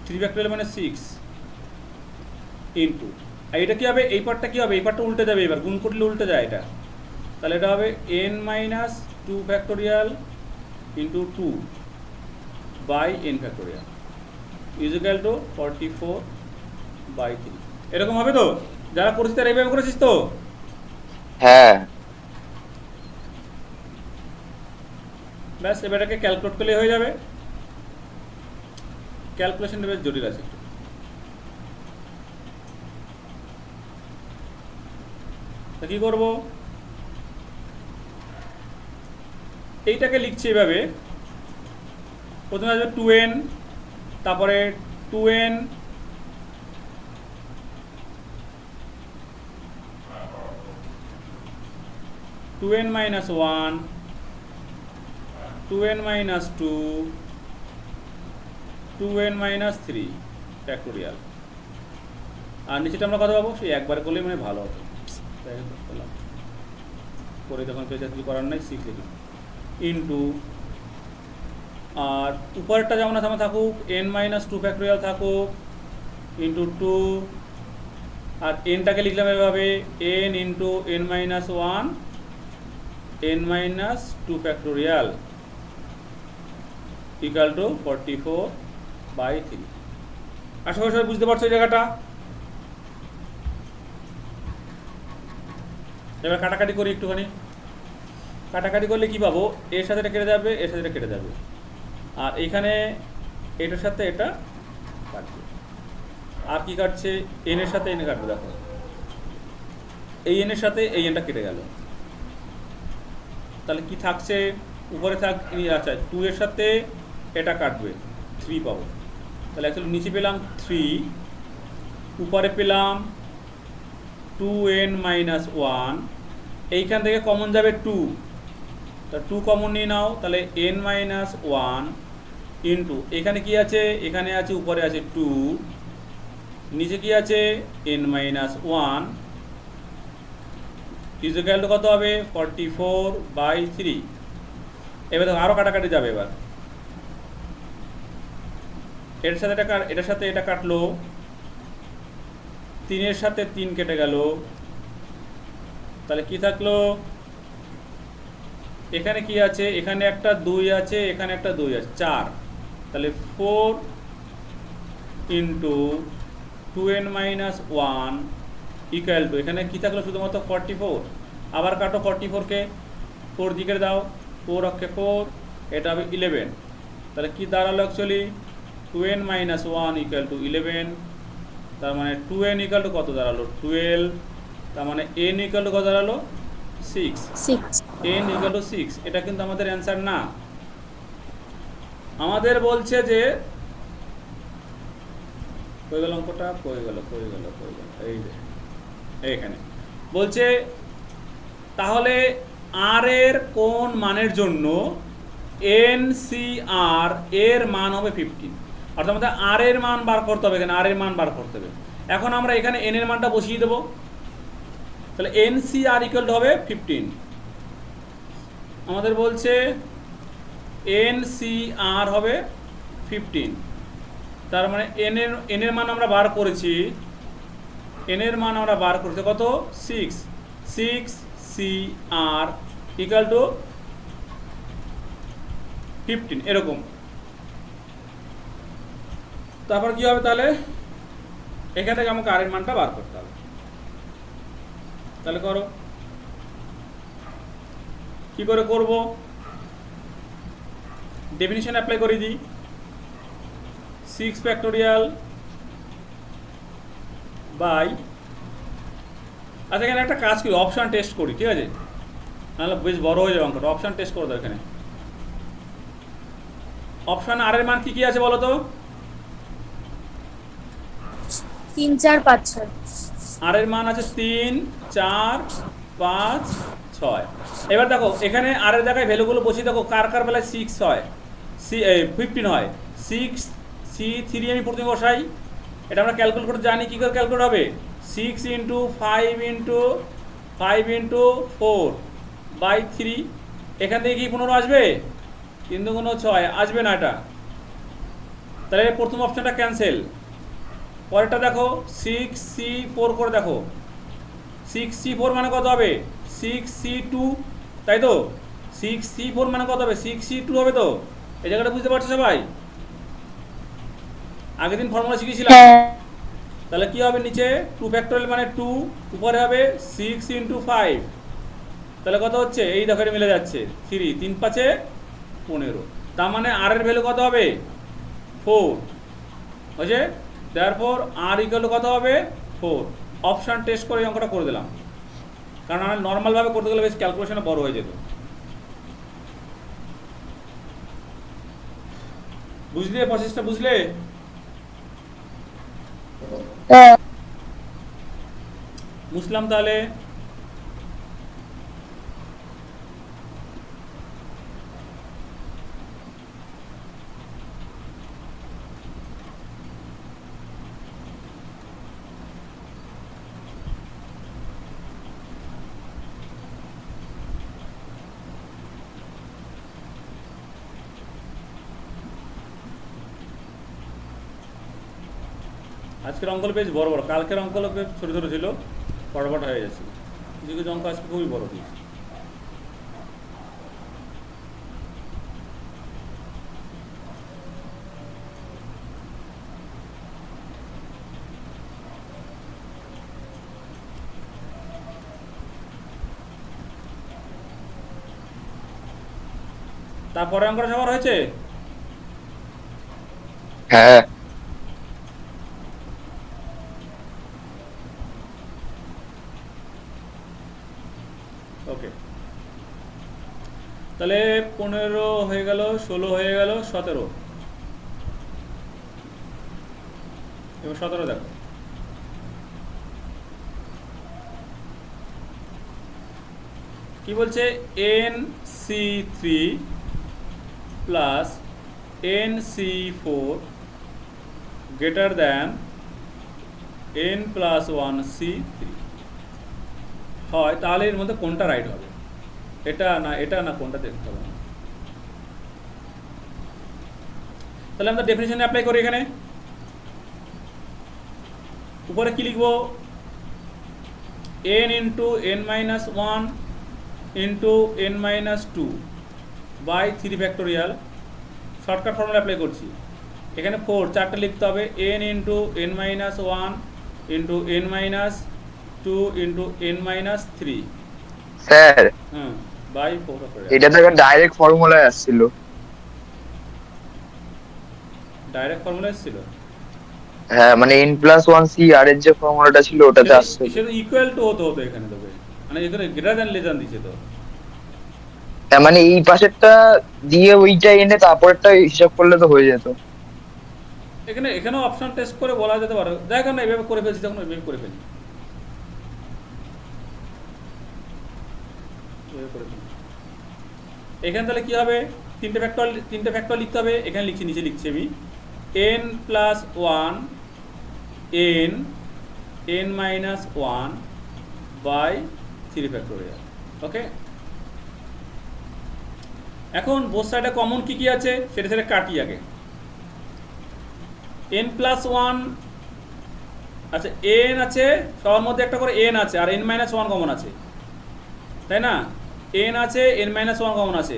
3 factorial মানে 6 into, আর এটা কি হবে, এই পার্টটা কি হবে, এই পার্টটা উল্টে যাবে, এবার গুণ করলে উল্টে যায় এটা, তাহলে এটা হবে n minus 2 factorial into 2 by n factorial is equal to 44 by 3। এরকম হবে তো, যারা করেছিস তারা এইভাবে করেছিস তো? হ্যাঁ। ব্যাস, এবার এটাকে ক্যালকুলেট করলে হয়ে যাবে। ক্যালকুলেশনটা বেশ জটিল আছে একটু। তা কি করব, এইটাকে লিখছি এভাবে, প্রথমে আসবে 2n, তারপরে 2n minus 1, 2n minus 2, 2n minus 3 factorial. আর নিচেটা আমরা কত পাবো, সেই একবার করলেই মানে ভালো হতো, করে তখন পেয়েছে কিছু করার নাই, 6 লিখলাম ইন্টু, আর উপরেরটা যেমন আছে আমার থাকুক n minus 2 ফ্যাক্টোরিয়াল থাকুক ইন্টু 2, আর nটাকে লিখলাম এভাবে n into n minus 1 n minus 2 factorial equal to 44 by 3। আশা করি সবাই বুঝতে পারছো এই জায়গাটা। এবার কাটাকাটি করি একটুখানি। কাটাকাটি করলে কি পাবো, এর সাথে এটা কেটে যাবে, এর সাথে এটা কেটে যাবে, আর এইখানে এটার সাথে এটা কাটবে, আর কি কাটছে, n এর সাথে n কাটবে, দেখো এই n এর সাথে এই nটা কেটে গেল, তাহলে কি থাকছে, উপরে থাক, আচ্ছা 2 এর সাথে এটা কাটবে, 3 পাবো, তাহলে অ্যাকচুয়ালি নিচে পেলাম 3, উপরে পেলাম 2n minus 1, এইখান থেকে কমন যাবে 2, তা 2 কমন নিয়ে নাও, তাহলে n minus 1 ইন্টু, এখানে কি আছে, এখানে আছে উপরে আছে 2, নিচে কি আছে n minus 1 is equal two কত হবে, 44 বাই 3। এবার দেখো আরও কাটাকাটি যাবে, এবার এর সাথে এটা এটার সাথে এটা কাটলো, 3 এর সাথে 3 কেটে গেল, তাহলে কি থাকলো, এখানে কি আছে, এখানে একটা 2 আছে, এখানে একটা 2 আছে, 4, তাহলে 4 into 2n minus 1 equal to, এখানে কি থাকলো শুধুমাত্র 44, আবার কাটো 44কে 4 দিকে দাও, 4 অক্ষে 4, এটা হবে 11, তাহলে কি দাঁড়ালো actually 2n minus 1 equal to 11, তার মানে 2n ইকুয়াল টু কত দাঁড়ালো 12, তার মানে n ইকুয়াল টু কত দাঁড়ালো 6, n ইকুয়াল টু 6। এটা কিন্তু আমাদের অ্যান্সার না, আমাদের বলছে যে কই গেল অঙ্কটা, কই গেল, এই যে এইখানে বলছে, তাহলে আর এর কোন মানের জন্য NCR এর মান হবে 15, অর্থাৎ আমাদের আর এর মান বার করতে হবে, এখানে আর এর মান বার করতে হবে। এখন আমরা এখানে n এর মানটা বসিয়ে দেবো, তাহলে NCR ইকুয়াল হবে 15, আমাদের বলছে NCR হবে 15, তার মানে n এর মান আমরা বার করেছি, n এর মান আমরা বার করতে কত 6 CR ইকুয়াল টু 15 এরকম। তারপর কি হবে, তাহলে এখান থেকে আমাকে আর এর মানটা বার করতে হবে, তাহলে করো, কি করে করব, ডেফিনিশন অ্যাপ্লাই করে দিই, 6 ফ্যাক্টোরিয়াল বাই আচ্ছা এখানে একটা কাজ করি, অপশান টেস্ট করি, ঠিক আছে, নাহলে বেশ বড় হয়ে যাবে অঙ্কটা। অপশান টেস্ট করে দাও এখানে। অপশান আর এর মান কি কি আছে বলো তো? 3 4 5 6। আর এর মান আছে 3 4 5 6। এবার দেখো এখানে আর এর জায়গায় ভ্যালুগুলো বসিয়ে দেখো কার কার বেলায় 6 হয়, 15 হয়। 6 C3 আমি প্রথমে বসাই, এটা আমরা ক্যালকুলেট করে জানি। কী করে ক্যালকুলেট হবে? 6 ইন্টু 5 ইন্টু 4/3। এখান থেকে কি 15 আসবে? 3 দুগুণ 6 আসবে না এটা, তাহলে প্রথম অপশানটা ক্যান্সেল। পরেরটা দেখো 6C4 করে দেখো, 6C4 মানে কত হবে? 6C2, তাই তো? 6C4 মানে কত হবে? 6C2 হবে তো? এই জায়গাটা বুঝতে পারছো সবাই? আগের দিন ফর্মুলা শিখেছিলাম। তাহলে কি হবে? নিচে 2 ফ্যাক্টোরিয়াল মানে 2, উপরে হবে 6 ইন্টু 5, তাহলে কত হচ্ছে? এই দেখো এটা মিলে যাচ্ছে, 3 3 5 15। তার মানে আর এর ভ্যালু কত হবে? 4 বুঝছে? তারপর আর ইকুয়াল কত হবে? 4। অপশান টেস্ট করে এই অঙ্কটা করে দিলাম, কারণ আমার নর্মালভাবে করতে গেলে বেশ ক্যালকুলেশনে বড় হয়ে যেত। বুঝলে প্রসেসটা? বুঝলে? বুঝলাম তাহলে। আজকের অঙ্কগুলো বেশ বড় বড়, কালকের অঙ্কগুলো বেশ ছোটো ছোটো ছিল, ফটাফট হয়ে যাচ্ছে। কিছু কিছু অঙ্ক আজকে খুবই বড় দিয়েছে। তারপরে অঙ্কটা সবার হয়েছে? হ্যাঁ ওকে, তাহলে 15 হয়ে গেল, 16 হয়ে গেল, 17। এবার 17 দেখো, কি বলছে? NC3 plus NC4 greater than N+1 C3 হয়, তাহলে এর মধ্যে কোনটা রাইট হবে? এটা না কোনটা দেখতে হবে না। তাহলে আমরা ডেফিনিশনে অ্যাপ্লাই করি। এখানে উপরে কি লিখবো? n into n-1 into n-2 by 3 factorial. Shortcut formula apply করছি। এখানে 4 চারটে লিখতে হবে, n into n-1 into n-2 into n-3। Sir, by 4 factorial. এটা তো ডাইরেক্ট ফর্মুলায় আসছিল। ডাইরেক্ট ফর্মুলা এসেছিল? হ্যাঁ, মানে n+1 c আর এর যে ফর্মুলাটা ছিল ওটাতে আসছে। সেটা ইকুয়াল টু হতো এখানে তবে, মানে এখানে গ্রেটার দ্যান লেস দ্যান দিছে তো। হ্যাঁ, মানে এই পাশেরটা দিয়ে ওইটা এনে তারপরটা হিসাব করলে তো হয়ে যেত। এখানেও অপশন টেস্ট করে বলা যেতে পারে। দেখো না, এইভাবে করে ফেলছি, তখন এইভাবে করে ফেলি, এখানে তাহলে কি হবে? তিনটে ফ্যাক্টর লিখতে হবে। এখানে লিখছি, নিচে লিখছি আমি n+1 n-1 বাই 3 ফ্যাক্টোরিয়াল। ওকে, এখন বোথ সাইডে কমন কি কি আছে সেটা কাটি আগে। n+1, আচ্ছা n আছে সবার মধ্যে একটা করে n আছে, আর n-1 কমন আছে, তাই না? n আছে, n-1 কমন আছে,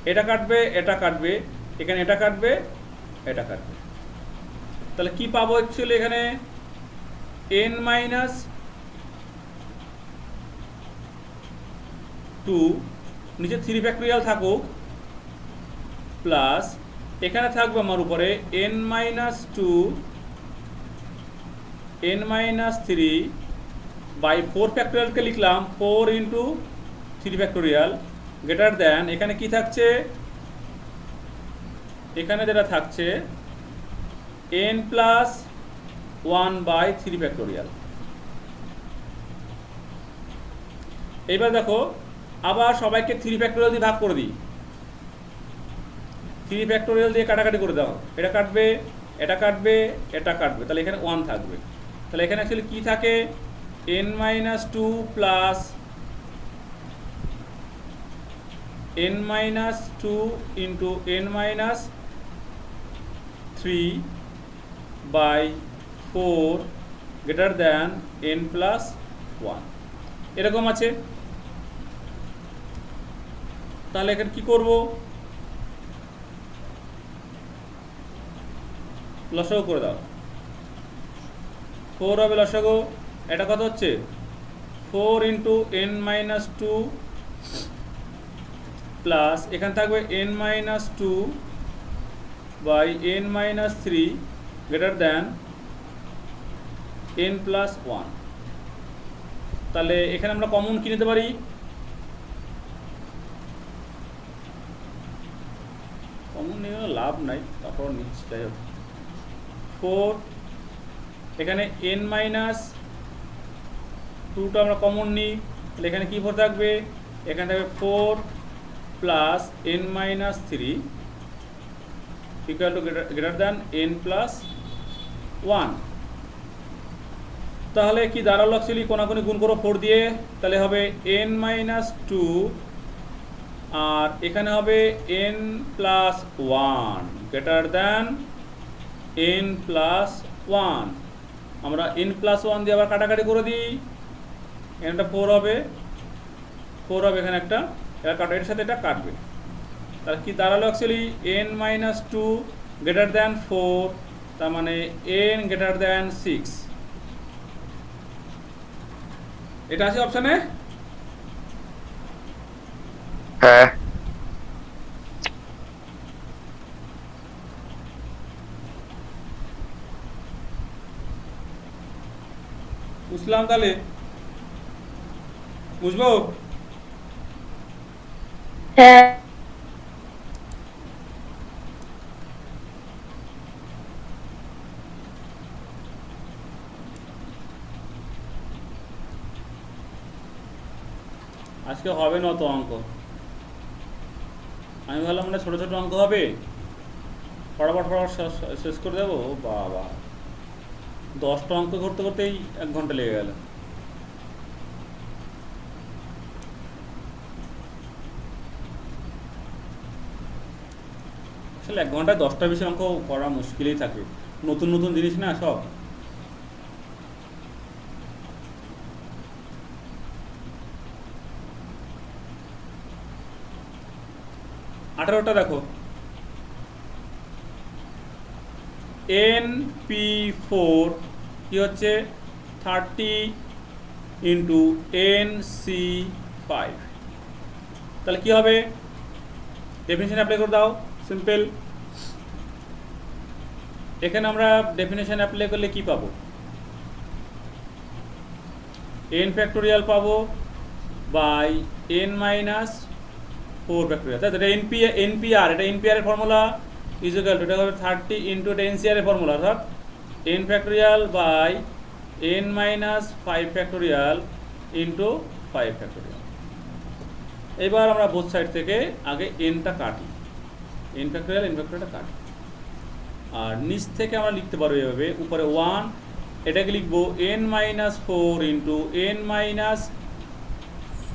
এটা কাটবে, এটা কাটবে, এখানে এটা কাটবে, এটা কাটবে। তাহলে কি পাবো অ্যাকচুয়ালি? এখানে n-2 নিচে 3 ফ্যাক্টোরিয়াল থাকুক, প্লাস এখানে থাকবে আমার উপরে n-2 n-3 বাই 4 ফ্যাক্টোরিয়ালকে লিখলাম 4 ইন্টু 3 ফ্যাক্টোরিয়াল গ্রেটার দেন, এখানে কি থাকছে, এখানে যেটা থাকছে n প্লাস 1 বাই 3 ফ্যাক্টোরিয়াল। এইবার দেখো আবার সবাইকে 3 ফ্যাক্টোরিয়াল দিয়ে ভাগ করে দিই, 3 ফ্যাক্টোরিয়াল দিয়ে কাটাকাটি করে দাও, এটা কাটবে, এটা কাটবে, এটা কাটবে, তাহলে এখানে 1 থাকবে। তাহলে এখানে অ্যাকচুয়ালি কী থাকে, n minus 2 plus n minus 2 into n minus 3 by 4 greater than n plus 1 এরকম আছে। তাহলে এখানে কি করব, লসাগু করে দাও, 4 হবে লসাগু, এটা কত হচ্ছে 4 ইন্টু n মাইনাস 2 প্লাস এখানে থাকবে n minus 2 by n minus 3 greater than n plus 1। তাহলে এখানে আমরা কমন কি নিতে পারি, কমন নিয়ে লাভ নাই, তারপর নিচ্ছি, যাই হোক 4, এখানে n মাইনাস 2টা আমরা কমন নিই, তাহলে এখানে কী 4 থাকবে, এখানে থাকবে 4 plus n minus 3 equal to greater than n plus 1। তাহলে কি দাঁড়ালো, অ্যাকচুয়ালি কোনাকুনি গুণ করো 4 দিয়ে, তাহলে হবে n মাইনাস 2 আর এখানে হবে n plus 1 greater than n plus 1। আমরা n প্লাস 1 দিয়ে আবার কাটাকাটি করে দিই, এখানটা 4 হবে, 4 হবে এখানে একটা, এটা কাটো, এর সাথে এটা কাটবে, তাহলে কি দাঁড়ালো actually n minus 2 greater than 4, তার মানে n গ্রেটার দ্যান 6। এটা আছে অপশানে। হ্যাঁ বুঝলাম, তাহলে বুঝবো। হ্যাঁ আজকে হবে না তো অঙ্ক, আমি ভাবলাম মানে ছোটো ছোটো অঙ্ক হবে, ফটাফট ফটাফট শেষ করে দেবো। ও বাবা, 10টা অঙ্ক করতে করতেই 1 ঘন্টা লেগে গেল। আসলে 1 ঘন্টায় 10টা বেশি অঙ্ক করা মুশকিলই থাকে, নতুন নতুন জিনিস না সব। আঠারোটা দেখো, NP4 কি হচ্ছে 30 ইন্টু NC5, তাহলে কি হবে, ডেফিনেশন অ্যাপ্লাই করে দাও, সিম্পল। এখানে আমরা ডেফিনেশন অ্যাপ্লাই করলে কি পাবো, n ফ্যাক্টোরিয়াল পাবো বাই n মাইনাস 4 ফ্যাক্টোরিয়াল, তাই এটা NPR, এটা NPR এর ফর্মুলা ইকুয়াল টু, এটা হবে 30 ইন্টু এটা NCR এর ফর্মুলা, অর্থাৎ n factorial by n minus 5 factorial into 5 factorial. এবার আমরা বোথ সাইড থেকে আগে nটা কাটি, n ফ্যাক্টোরিয়ালটা কাটি, আর নিচ থেকে আমরা লিখতে পারবো এভাবে, উপরে 1, এটাকে লিখবো n minus 4 into n minus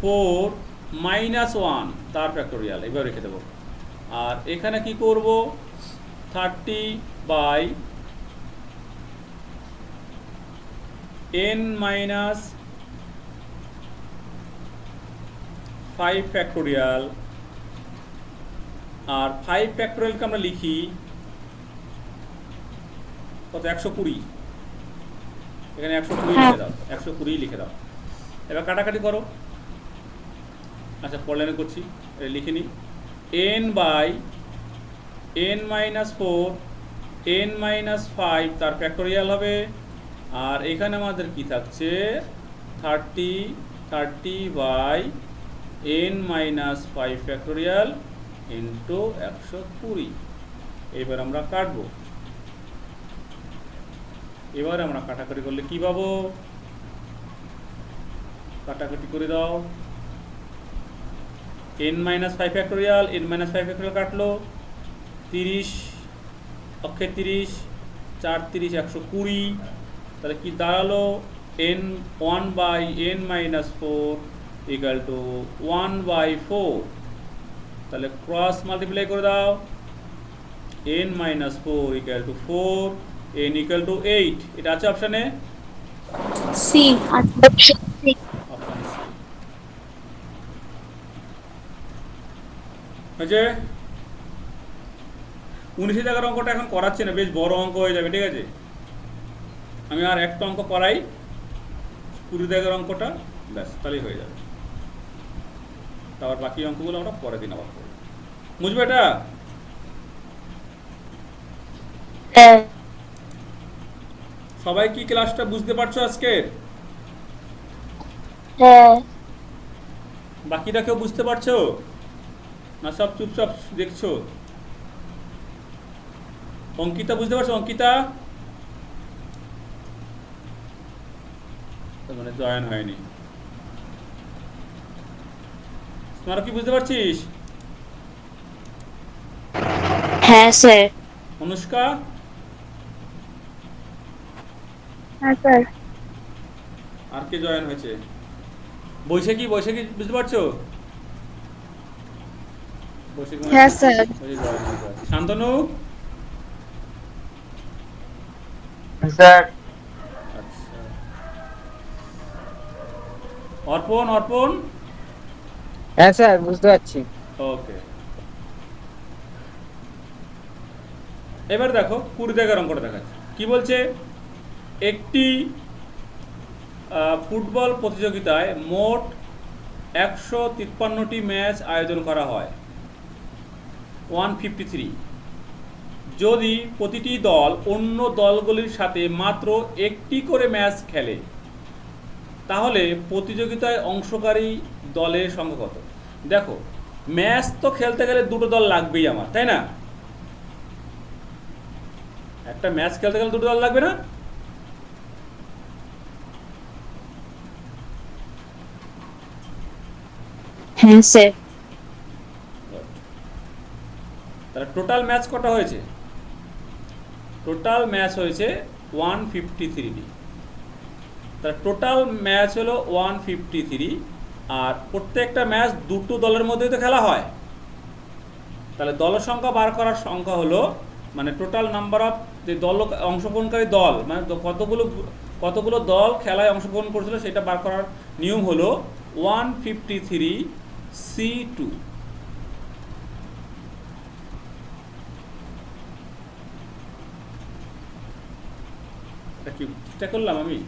4 minus 1 তার ফ্যাক্টোরিয়াল, এইভাবে রেখে দেবো। আর এখানে কি করব, 30 বাই n মাইনাস 5 ফ্যাক্টোরিয়াল, আর 5 ফ্যাক্টোরিয়ালকে আমরা লিখি কত, 120, এখানে 120 লিখে দাও, 120 লিখে দাও। এবার কাটাকাটি করো, আচ্ছা পড়লাইনে করছি, লিখে নিই, n by n minus 4 n minus 5 তার ফ্যাক্টোরিয়াল হবে, আর এখানে আমাদের কি থাকছে 30 by n minus 5 factorial into 120। এবার আমরা কাটবো। এবার আমরা কাটাকাটি করলে কি পাবো? কাটাকাটি করে দাও। n minus 5 factorial, n minus 5 factorial কাটলো 30 অক্ষে 30, 4 30 120। তাহলে কি দাঁড়ালো? n 1 by n minus 4 equal to 1 by 4। তাহলে ক্রস মাল্টিপ্লাই করে দাও। n minus 4 equal to 4, n equal to 8। এটা আছে অপশানে? C option c. হয়েছে? 19 জায়গার অঙ্কটা এখন করাচ্ছি না, বেশ বড় অঙ্ক হয়ে যাবে, ঠিক আছে? আমি আর একটা অঙ্ক করাই, 20 জায়গার অঙ্কটা, ব্যাস তাহলেই হয়ে যাবে। তারপর বাকি অঙ্কগুলো আমরা পরের দিন আবার করব। বুঝবে এটা? হ্যাঁ সবাই কি ক্লাসটা বুঝতে পারছো আজকে? হ্যাঁ বাকিটা কেউ বুঝতে পারছো না? সব চুপচাপ দেখছো? অঙ্কিতা বুঝতে পারছো? অঙ্কিতা মানে জয়েন হয়নি। তোমার কি বুঝতে পারছিস? হ্যাঁ স্যার। অনুষ্কা? হ্যাঁ স্যার। আর কে জয়েন হয়েছে? বৈশাখী, বৈশাখী বুঝতে পারছো? বৈশাখী হ্যাঁ স্যার। জয়েন হয়েছে। শান্তনু? স্যার। আচ্ছা। অর্পণ, অর্পণ? হ্যাঁ স্যার বুঝতে পারছি। ওকে। এবার দেখো 20 জায়গার অঙ্কটা দেখাচ্ছে। কি বলছে? একটি ফুটবল প্রতিযোগিতায় মোট 153টি ম্যাচ আয়োজন করা হয়, 153। যদি প্রতিটি দল অন্য দলগুলির সাথে মাত্র একটি করে ম্যাচ খেলে, তাহলে প্রতিযোগিতায় অংশকারী দলের সংখ্যা কত? দেখো, ম্যাচ তো খেলতে গেলে দুটো দল লাগবেই আমার, তাই না? একটা ম্যাচ খেলতে গেলে দুটো দল লাগবে না? হ্যাঁ স্যার। তাহলে টোটাল ম্যাচ কটা হয়েছে? টোটাল ম্যাচ হয়েছে 153টি। তাহলে টোটাল ম্যাচ হলো 153, আর প্রত্যেকটা ম্যাচ দুটো দলের মধ্যেই তো খেলা হয়। তাহলে দলের সংখ্যা বার করার সংখ্যা হলো, মানে টোটাল নাম্বার অফ যে দল, অংশগ্রহণকারী দল, মানে কতগুলো দল খেলায় অংশগ্রহণ করেছিল সেটা বার করার নিয়ম হলো 153C2। এটা কি ঠিকঠাক করলাম আমি?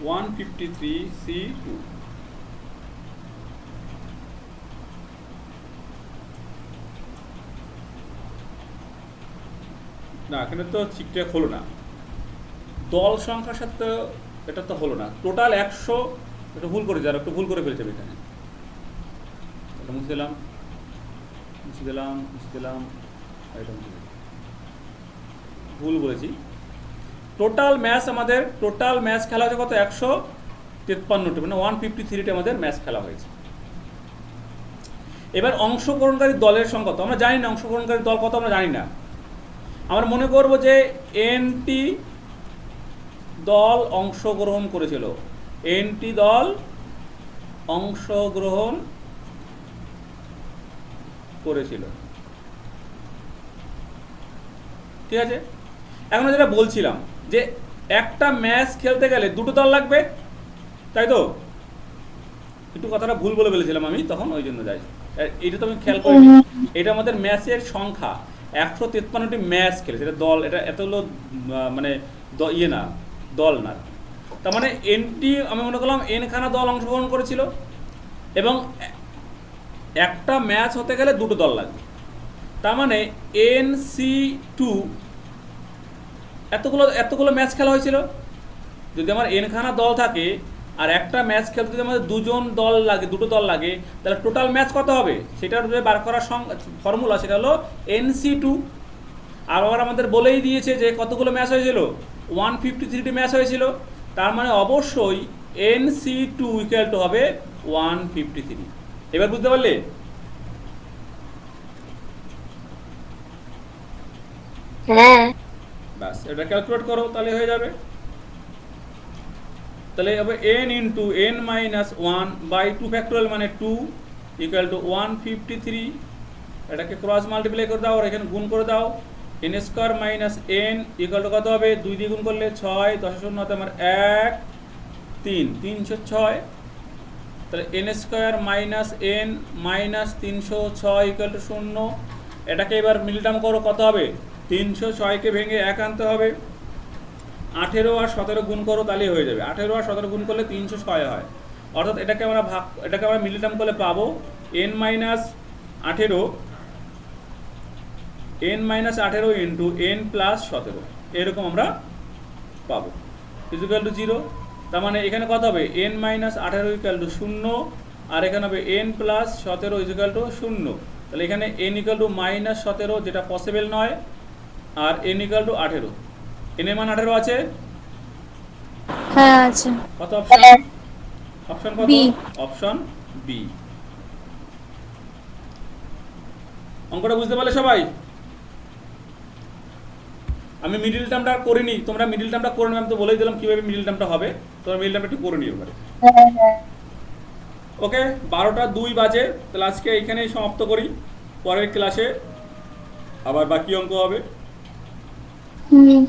153C2। না, এখানে তো ঠিকঠাক হলো না। দল সংখ্যার সাথে এটা তো হলো না। টোটাল 100, এটা ভুল করেছে, আর একটু ভুল করে ফেলছে এখানে। এটা মুছে দিলাম, মুছে দিলাম, মুছে দিলাম, এটা মুছে দিলাম। ভুল বলেছি। টোটাল ম্যাচ আমাদের, টোটাল ম্যাচ খেলা হয়েছে কত? 153টি, মানে 153টি আমাদের ম্যাচ খেলা হয়েছে। এবার অংশগ্রহণকারী দলের সংখ্যা কত? আমরা জানি না অংশগ্রহণকারী দল কত, আমরা জানি না। আমরা মনে করব যে এনটি দল অংশগ্রহণ করেছিল, এনটি দল অংশগ্রহণ করেছিল, ঠিক আছে? এখন যেটা বলছিলাম যে একটা ম্যাচ খেলতে গেলে দুটো দল লাগবে, তাই তো? একটু কথাটা ভুল বলে ফেলেছিলাম আমি তখন, ওই জন্য যাই। এটা তো আমি খেয়াল করিনি। এটা আমাদের ম্যাচের সংখ্যা, 153টি ম্যাচ খেলেছে, এটা দল, এটা এতগুলো মানে ইয়ে না, দল না। তার মানে এনটি আমি মনে করলাম এনখানা দল অংশগ্রহণ করেছিল, এবং একটা ম্যাচ হতে গেলে দুটো দল লাগবে। তার মানে NC2 এতগুলো ম্যাচ খেলা হয়েছিল, যদি আমার এনখানা দল থাকে আর একটা ম্যাচ খেলতে যদি আমাদের দুটো দল লাগে তাহলে টোটাল ম্যাচ কত হবে সেটার যে বার করার ফর্মুলা সেটা হলো NC2। আর আবার আমাদের বলেই দিয়েছে যে কতগুলো ম্যাচ হয়েছিল, 153টি ম্যাচ হয়েছিল, তার মানে অবশ্যই NC2 ইকুয়াল টু হবে 153। এবার বুঝতে পারলে? হ্যাঁ ব্যাস এটা ক্যালকুলেট করো তাহলে হয়ে যাবে। তাহলে হবে n into n minus 1/2 factorial মানে 2 ইকুয়াল টু 153। এটাকে ক্রস মাল্টিপ্লাই করে দাও আর এখানে গুণ করে দাও, n square minus n equal two কত হবে, 2 দিয়ে গুণ করলে 6, 10 শূন্য হতে আমার 1 3 306। তাহলে n square minus n minus 306 equal to 0। এটাকে এবার মিল টার্ম করো, কত হবে, 306কে ভেঙে 1 আনতে হবে, 18 আর 17 গুণ করো তাহলেই হয়ে যাবে। 18 আর 17 গুণ করলে 306 হয়, অর্থাৎ এটাকে আমরা মিল টার্ম করলে পাবো n minus 18 into n plus 17, এরকম আমরা পাবো ইকুয়াল টু 0। তার মানে এখানে কত হবে, n মাইনাস 18 ইকুয়াল টু 0, আর এখানে হবে n প্লাস 17 ইকুয়াল টু 0। তাহলে এখানে n ইকুয়াল টু মাইনাস 17 যেটা পসিবল নয়, আর n ইকুয়াল টু 18, n এর মান 18 আছে। হ্যাঁ আছে। কত অপশন, অপশন কত, B। Option b. অঙ্কটা বুঝতে পারলে সবাই? আমি মিডিল টার্মটা করিনি, তোমরা মিডিল টার্মটা করে নেবে, আমি তো বলেই দিলাম কিভাবে মিডিল টার্মটা হবে, তোমরা মিডিল টার্মটা একটু করে নিও এবারে। ওকে, 12টা 2 বাজে, তাহলে আজকে এইখানেই সমাপ্ত করি, পরের ক্লাসে আবার বাকি অঙ্ক হবে। হুম